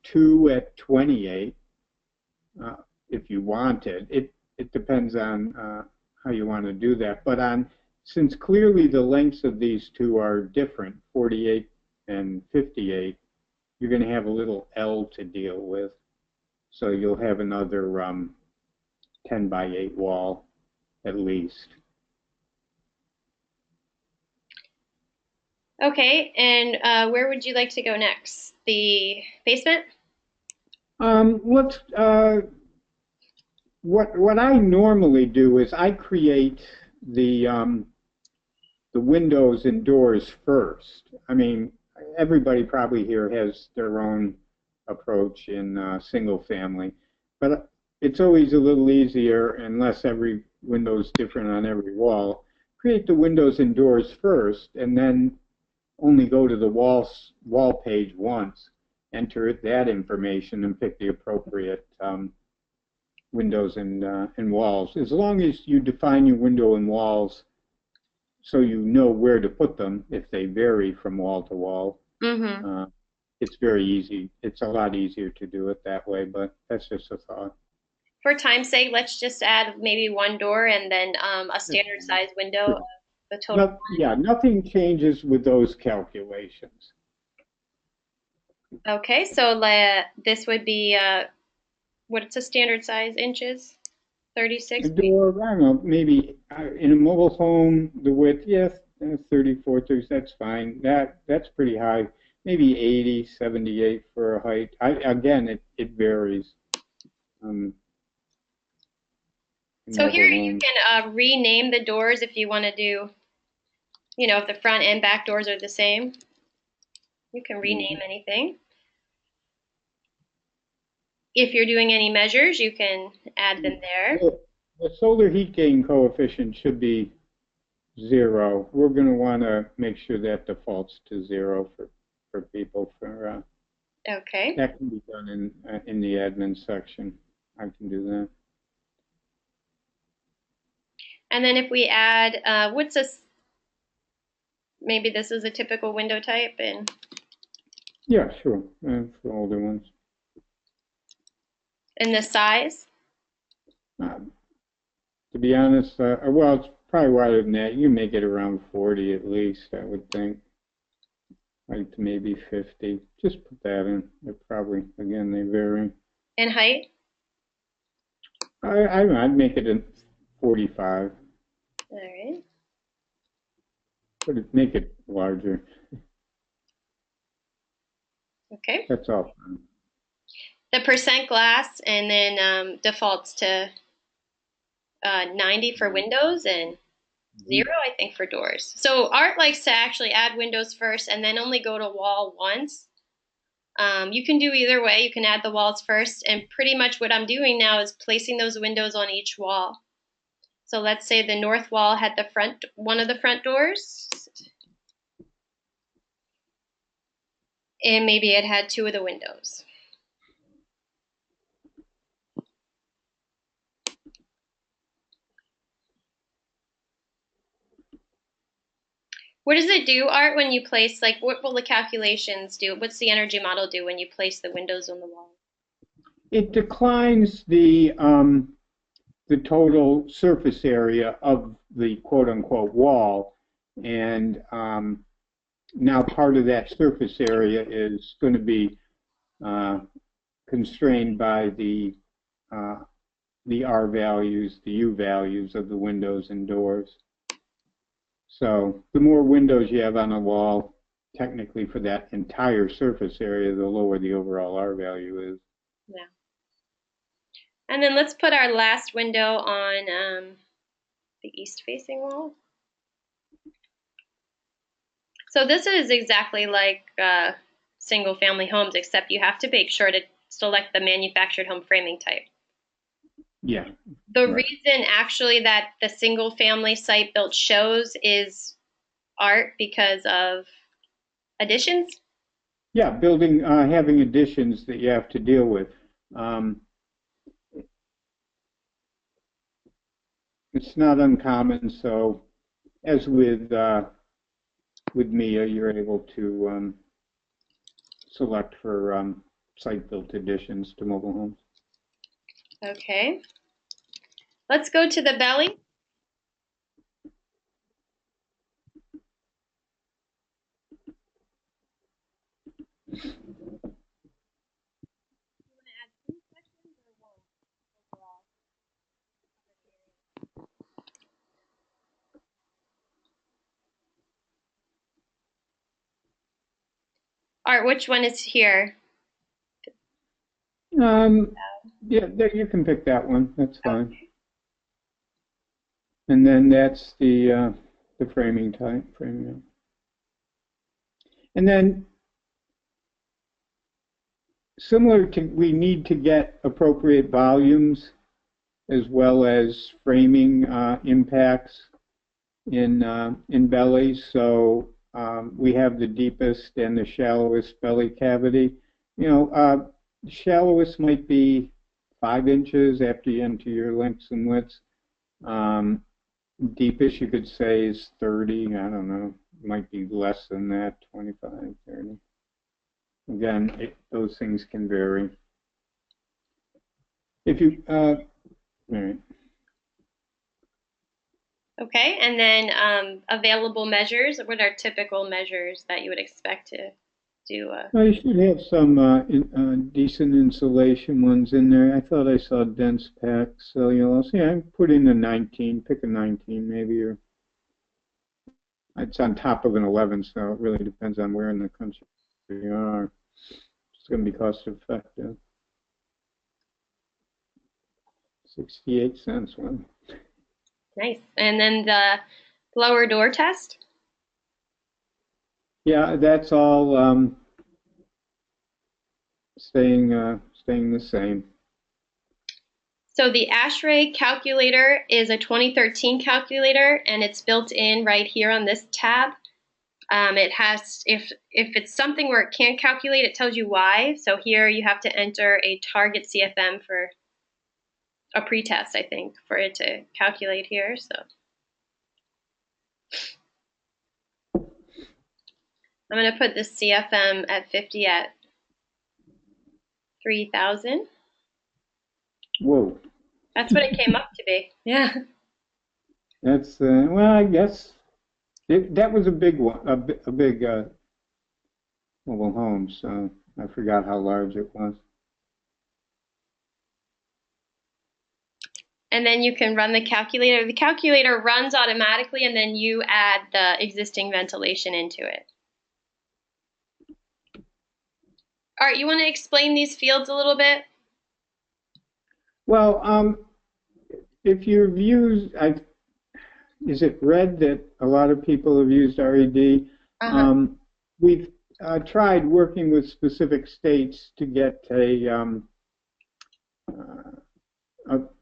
2 at 28, if you wanted. It depends on how you want to do that. But since clearly the lengths of these two are different, 48 and 58, you're going to have a little L to deal with. So you'll have another 10 by 8 wall at least. Okay, and where would you like to go next? The basement? Let's. What I normally do is I create the windows and doors first. I mean, everybody probably here has their own approach in single family, but it's always a little easier, unless every window is different on every wall. Create the windows and doors first, and then only go to the wall page once, enter that information, and pick the appropriate windows and walls. As long as you define your window and walls so you know where to put them if they vary from wall to wall, it's very easy. It's a lot easier to do it that way, but that's just a thought. For time's sake, let's just add maybe one door and then a standard size window of the total. Yeah, nothing changes with those calculations. Okay, so this would be what's a standard size inches? 36 A door, I don't know, maybe in a mobile home, the width, yes, 34, 30, that's fine. That's pretty high. Maybe 80, 78 for a height. Again, it varies. So here you can rename the doors if you want to do, if the front and back doors are the same. You can rename anything. If you're doing any measures, you can add them there. The solar heat gain coefficient should be 0. We're going to want to make sure that defaults to 0 for people. Okay. That can be done in the admin section. I can do that. And then if we add, what's this? Maybe this is a typical window type, and yeah, sure, for older ones. And the size? To be honest, well, it's probably wider than that. You make it around 40 at least, I would think. Like maybe 50. Just put that in. They're probably, again, they vary. And height? I'd make it in 45. All right. But make it larger. Okay. That's all. The percent glass, and then defaults to 90 for windows and 0, I think, for doors. So Art likes to actually add windows first and then only go to wall once. You can do either way. You can add the walls first, and pretty much what I'm doing now is placing those windows on each wall. So let's say the north wall had one of the front doors, and maybe it had two of the windows. What does it do, Art, when you place, like, what will the calculations do? What's the energy model do when you place the windows on the wall? It declines the total surface area of the quote-unquote wall, and now part of that surface area is going to be constrained by the R values, the U values of the windows and doors. So the more windows you have on a wall, technically for that entire surface area, the lower the overall R value is. Yeah. And then let's put our last window on the east-facing wall. So this is exactly like single-family homes, except you have to make sure to select the manufactured home framing type. Yeah. The reason actually that the single-family site built shows is, Art, because of additions? Yeah, building, having additions that you have to deal with. It's not uncommon, so as with MIA, you're able to select for site-built additions to mobile homes. Okay. Let's go to the belly. Art, which one is here? Yeah, you can pick that one. That's fine. Okay. And then that's the framing type. Framing. And then similar to, we need to get appropriate volumes as well as framing impacts in bellies. So we have the deepest and the shallowest belly cavity. You know, shallowest might be 5 inches after you enter your lengths and widths. Deepest, you could say, is 30. I don't know. It might be less than that, 25, 30. Again, those things can vary. If you, all right. Okay, and then available measures. What are typical measures that you would expect to do? You should have some decent insulation ones in there. I thought I saw dense pack cellulose. Yeah, I put in a 19. Pick a 19 maybe, or it's on top of an 11, so it really depends on where in the country you are. It's going to be cost effective. 68 cents one. Nice. And then the lower door test? Yeah, that's all staying the same. So the ASHRAE calculator is a 2013 calculator, and it's built in right here on this tab. It has, if it's something where it can't calculate, it tells you why. So here you have to enter a target CFM for a pretest, I think, for it to calculate here. So I'm going to put the CFM at 50 at 3,000. Whoa. That's what it came up to be. Yeah. That's well, I guess that was a big one, a big mobile home. So I forgot how large it was. And then you can run the calculator. The calculator runs automatically, and then you add the existing ventilation into it. Art, you want to explain these fields a little bit? Well, if you've used, is it read that a lot of people have used RED? We've tried working with specific states to get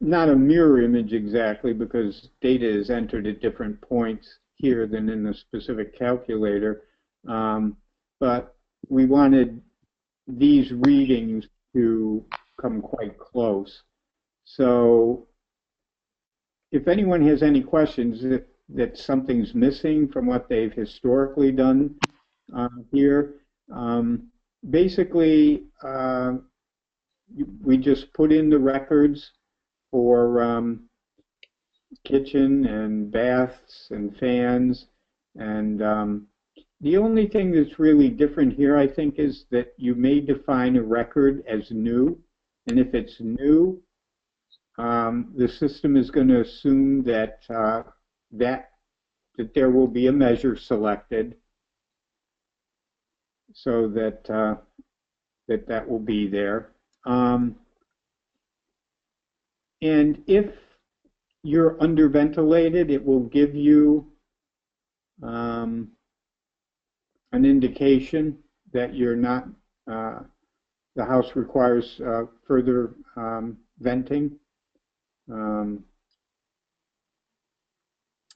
not a mirror image exactly, because data is entered at different points here than in the specific calculator. But we wanted these readings to come quite close. So if anyone has any questions that something's missing from what they've historically done here, basically we just put in the records for kitchen and baths and fans. And the only thing that's really different here, I think, is that you may define a record as new. And if it's new, the system is going to assume that that there will be a measure selected, so that that will be there. And if you're underventilated, it will give you an indication that you're not, the house requires further venting.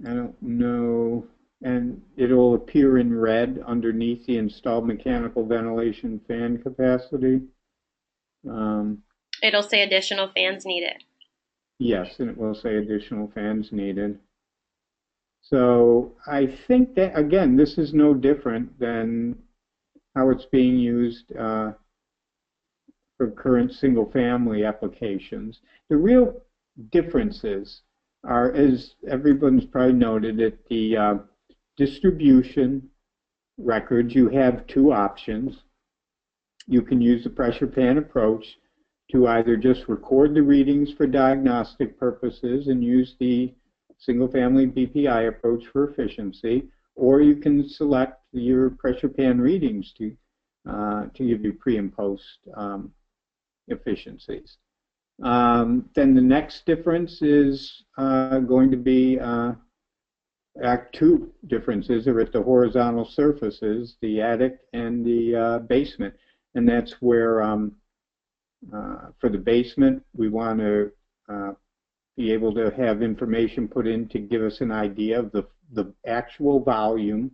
I don't know, and it'll appear in red underneath the installed mechanical ventilation fan capacity. It'll say additional fans needed. Yes, and it will say additional fans needed. So I think that, again, this is no different than how it's being used for current single-family applications. The real differences are, as everyone's probably noted, at the distribution records, you have two options. You can use the pressure pan approach to either just record the readings for diagnostic purposes and use the single-family BPI approach for efficiency, or you can select your pressure pan readings to give you pre and post efficiencies. Then the next difference is going to be Act 2 differences are at the horizontal surfaces, the attic and the basement. And that's where, for the basement, we want to be able to have information put in to give us an idea of the actual volume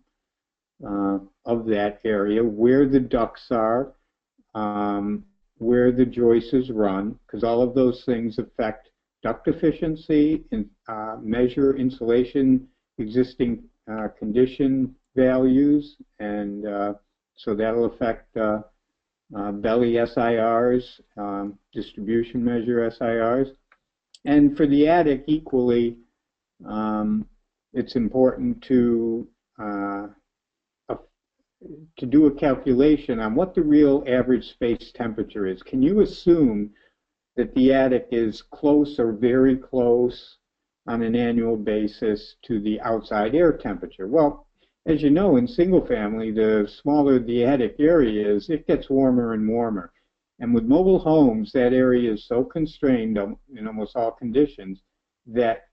of that area, where the ducts are, where the joists run, because all of those things affect duct efficiency and measure insulation existing condition values, and so that'll affect belly SIRs, distribution measure SIRs. And for the attic equally, it's important to do a calculation on what the real average space temperature is. Can you assume that the attic is close or very close on an annual basis to the outside air temperature? Well, as you know, in single family, the smaller the attic area is, it gets warmer and warmer. And with mobile homes, that area is so constrained in almost all conditions that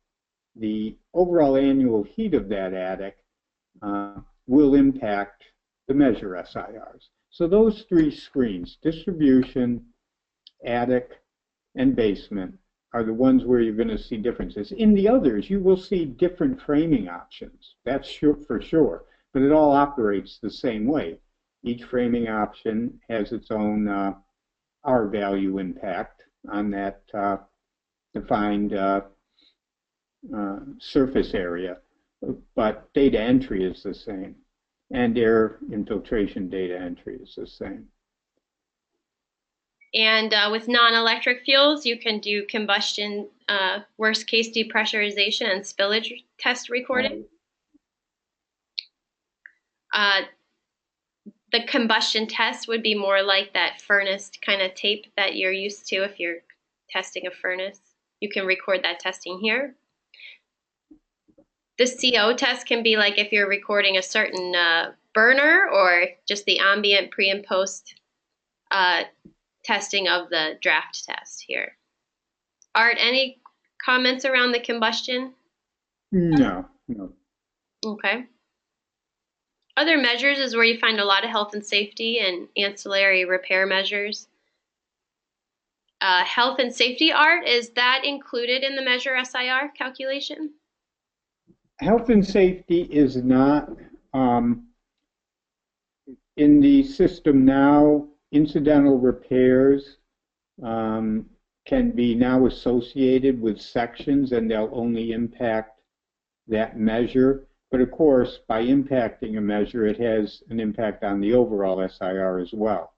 the overall annual heat of that attic will impact the measure SIRs. So those three screens, distribution, attic, and basement, are the ones where you're going to see differences. In the others, you will see different framing options. That's for sure. But it all operates the same way. Each framing option has its own R value impact on that defined surface area. But data entry is the same. And air infiltration data entry is the same. And with non-electric fuels, you can do combustion, worst case depressurization and spillage test recording. The combustion test would be more like that furnace kind of tape that you're used to if you're testing a furnace. You can record that testing here. The CO test can be like if you're recording a certain burner, or just the ambient pre and post testing of the draft test here. Art, any comments around the combustion? No. Okay. Other measures is where you find a lot of health and safety and ancillary repair measures. health and safety, Art, is that included in the Measure SIR calculation? Health and safety is not in the system now. Incidental repairs can be now associated with sections, and they'll only impact that measure. But of course, by impacting a measure, it has an impact on the overall SIR as well.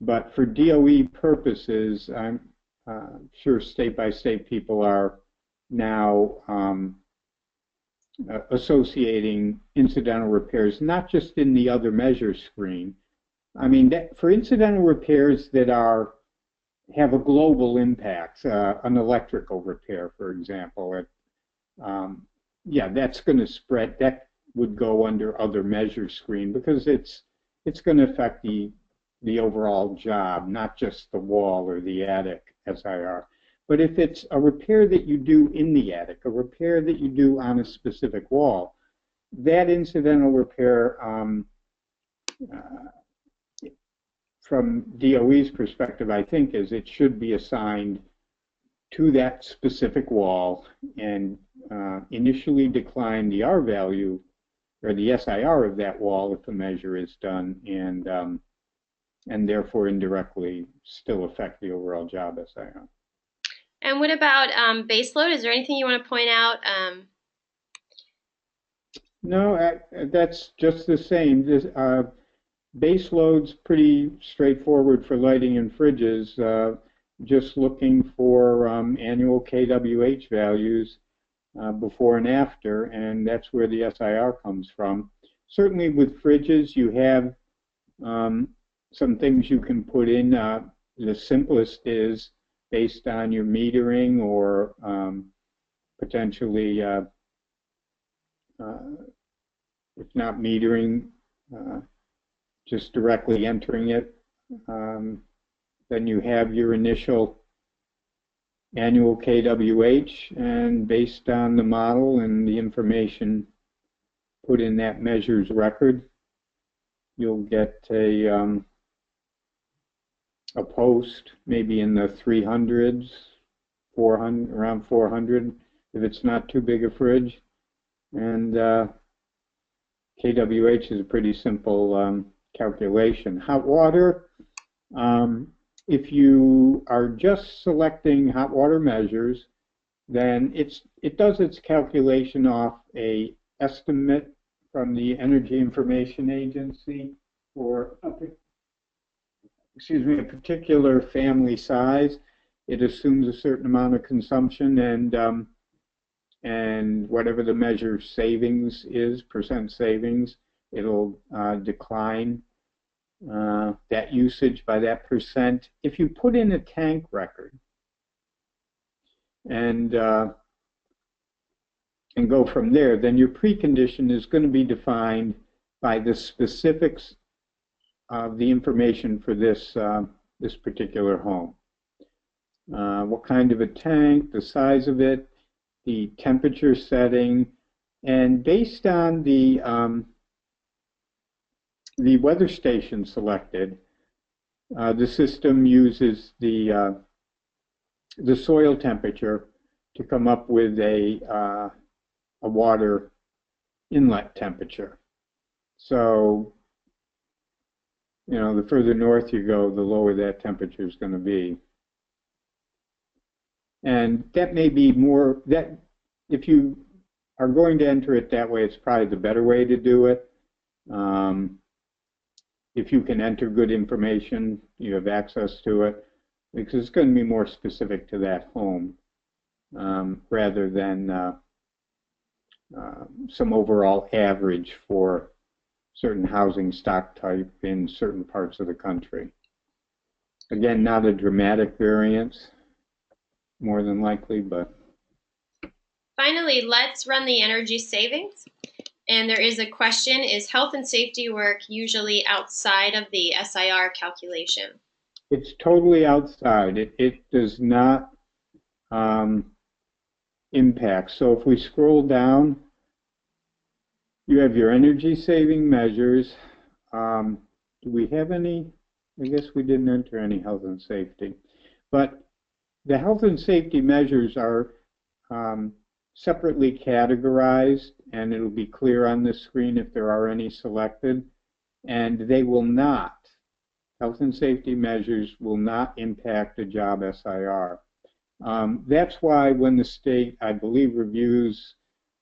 But for DOE purposes, I'm sure state by state people are now associating incidental repairs, not just in the other measure screen. I mean, for incidental repairs that have a global impact, an electrical repair, for example, yeah, that's going to spread. That would go under other measure screen because it's going to affect the overall job, not just the wall or the attic SIR. But if it's a repair that you do in the attic, a repair that you do on a specific wall, that incidental repair, from DOE's perspective, I think, is it should be assigned to that specific wall and initially decline the R value or the SIR of that wall if a measure is done, and therefore indirectly still affect the overall job SIR. And what about baseload? Is there anything you want to point out? No, that's just the same. This, baseload's pretty straightforward for lighting and fridges, just looking for annual kWh values before and after, and that's where the SIR comes from. Certainly with fridges, you have some things you can put in. The simplest is based on your metering or potentially, if not metering, just directly entering it. Then you have your initial annual kWh, and based on the model and the information put in that measures record, you'll get a post maybe in the 300s, 400, around 400 if it's not too big a fridge. And kWh is a pretty simple calculation. Hot water, if you are just selecting hot water measures, then it does its calculation off a estimate from the Energy Information Agency for a particular family size. It assumes a certain amount of consumption, and whatever the measure savings is, percent savings, it'll decline that usage by that percent. If you put in a tank record and go from there, then your precondition is going to be defined by the specifics of the information for this this particular home. What kind of a tank, the size of it, the temperature setting, and based on the weather station selected, the system uses the soil temperature to come up with a water inlet temperature. So, you know, the further north you go, the lower that temperature is going to be. And that may be more, that if you are going to enter it that way, it's probably the better way to do it. If you can enter good information, you have access to it, because it's going to be more specific to that home rather than some overall average for certain housing stock type in certain parts of the country. Again, not a dramatic variance, more than likely, but. Finally, let's run the energy savings. And there is a question, is health and safety work usually outside of the SIR calculation? It's totally outside. It does not impact. So if we scroll down, you have your energy saving measures. Do we have any? I guess we didn't enter any health and safety. But the health and safety measures are separately categorized, and it'll be clear on this screen if there are any selected. And they will not, health and safety measures will not impact a job SIR. That's why when the state, I believe,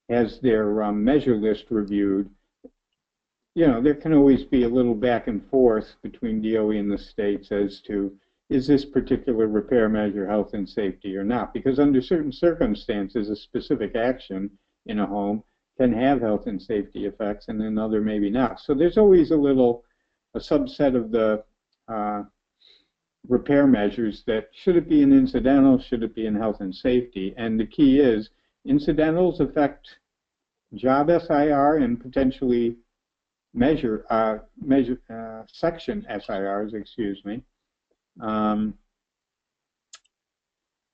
has their measure list reviewed, there can always be a little back and forth between DOE and the states as to, is this particular repair measure health and safety or not? Because under certain circumstances, a specific action in a home can have health and safety effects, and another maybe not. So there's always a subset of the repair measures that, should it be an incidental, should it be in health and safety? And the key is, incidentals affect job SIR and potentially section SIRs, excuse me.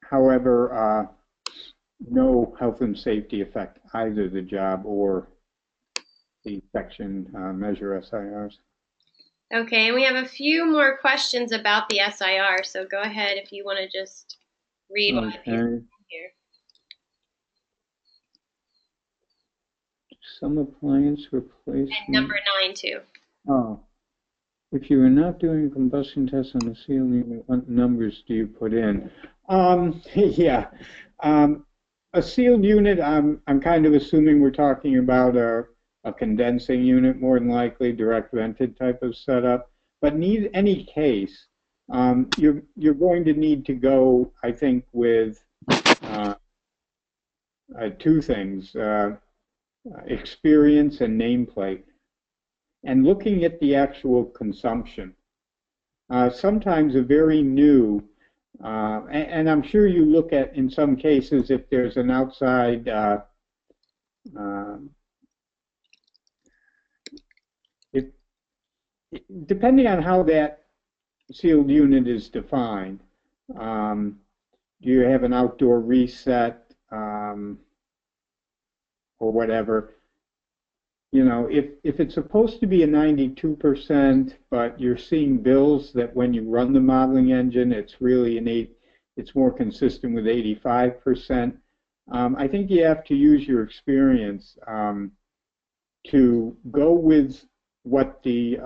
However, no health and safety affect either the job or the section measure SIRs. Okay, and we have a few more questions about the SIR, so go ahead if you want to just read what appears in here. Some appliance replacement. And number 9 too. Oh, if you are not doing a combustion test on the seal unit, what numbers do you put in? Yeah, a sealed unit. I'm kind of assuming we're talking about a condensing unit, more than likely direct vented type of setup. But in any case, you're going to need to go, I think, with two things. Experience and nameplate, and looking at the actual consumption. Sometimes a very new, and I'm sure you look at, in some cases, if there's an outside depending on how that sealed unit is defined, do you have an outdoor reset or whatever? If it's supposed to be a 92%, but you're seeing bills that when you run the modeling engine, it's really it's more consistent with 85%. I think you have to use your experience to go with what the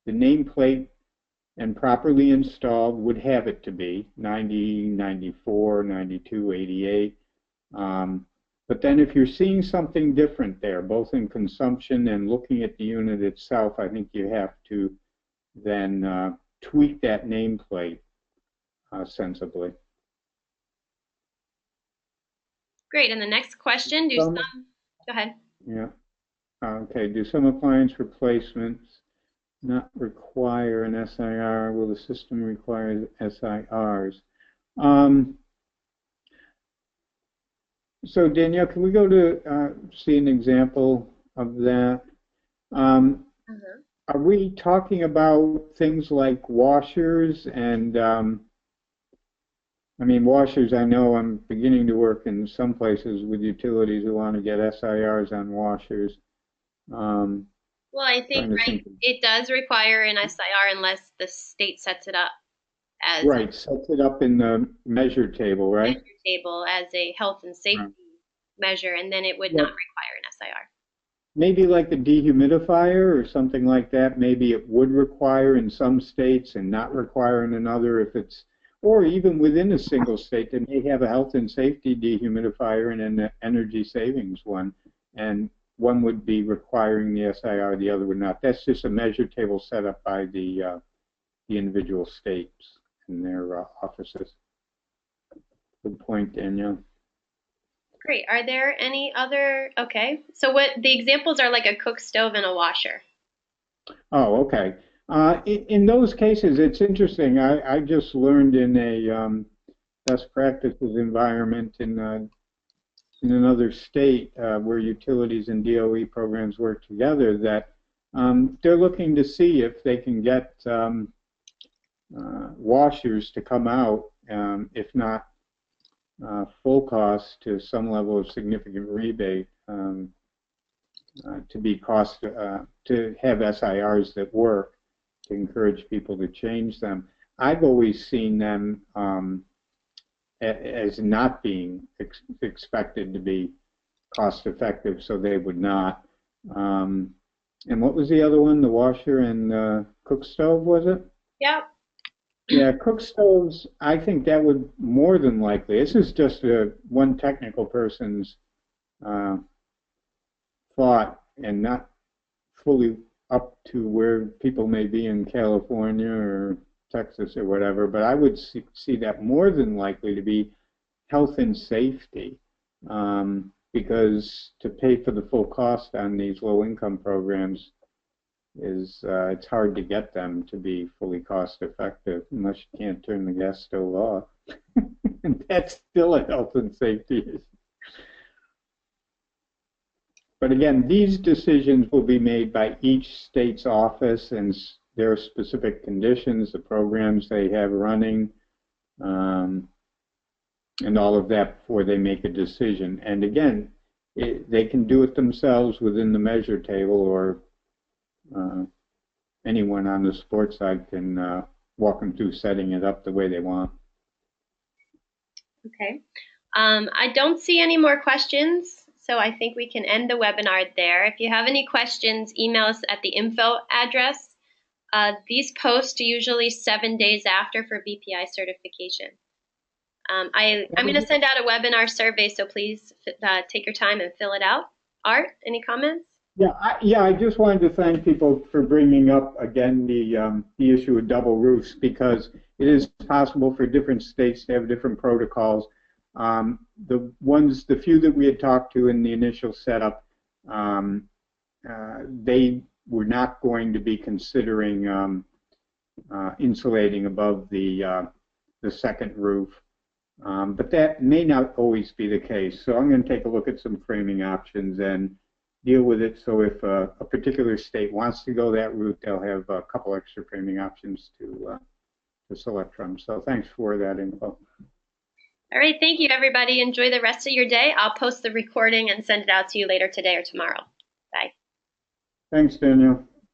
nameplate and properly installed would have it to be, 90, 94, 92, 88. But then if you're seeing something different there, both in consumption and looking at the unit itself, I think you have to then tweak that nameplate sensibly. Great, and the next question, go ahead. Yeah, okay, do some appliance replacements not require an SIR? Will the system require SIRs? So Danielle, can we go to see an example of that? Are we talking about things like washers and, I mean, washers, I know I'm beginning to work in some places with utilities who want to get SIRs on washers. Well, I think, right, it does require an SIR unless the state sets it up as sets it up in the measure table, right? Measure table as a health and safety measure, and then it would not require an SIR. Maybe like a dehumidifier or something like that. Maybe it would require in some states and not require in another. If it's, or even within a single state, they may have a health and safety dehumidifier and an energy savings one, and one would be requiring the SIR, the other would not. That's just a measure table set up by the individual states in their offices. Good point, Danielle. Great. Are there any other? Okay. So what the examples are, like a cook stove and a washer. Oh, okay. In those cases, it's interesting. I just learned in a best practices environment in another state where utilities and DOE programs work together that they're looking to see if they can get washers to come out, if not full cost, to some level of significant rebate, to be to have SIRs that work, to encourage people to change them. I've always seen them as not being expected to be cost effective, so they would not. And what was the other one? The washer and the cook stove, was it? Yep. Yeah, cook stoves, I think that would more than likely, this is just one technical person's thought and not fully up to where people may be in California or Texas or whatever, but I would see that more than likely to be health and safety, because to pay for the full cost on these low-income programs is it's hard to get them to be fully cost effective unless you can't turn the gas stove off. And that's still a health and safety issue. But again, these decisions will be made by each state's office and their specific conditions, the programs they have running, and all of that before they make a decision. And again, they can do it themselves within the measure table, or anyone on the sports side can walk them through setting it up the way they want. Okay. I don't see any more questions, so I think we can end the webinar there. If you have any questions, email us at the info address. These post usually 7 days after for BPI certification. I'm going to send out a webinar survey, so please take your time and fill it out. Art, any comments? Yeah, I just wanted to thank people for bringing up again the issue of double roofs, because it is possible for different states to have different protocols. The few that we had talked to in the initial setup, they were not going to be considering insulating above the second roof, but that may not always be the case. So I'm going to take a look at some framing options and deal with it. So if a particular state wants to go that route, they'll have a couple extra framing options to select from. So thanks for that info. All right, thank you, everybody. Enjoy the rest of your day. I'll post the recording and send it out to you later today or tomorrow. Bye. Thanks, Danielle.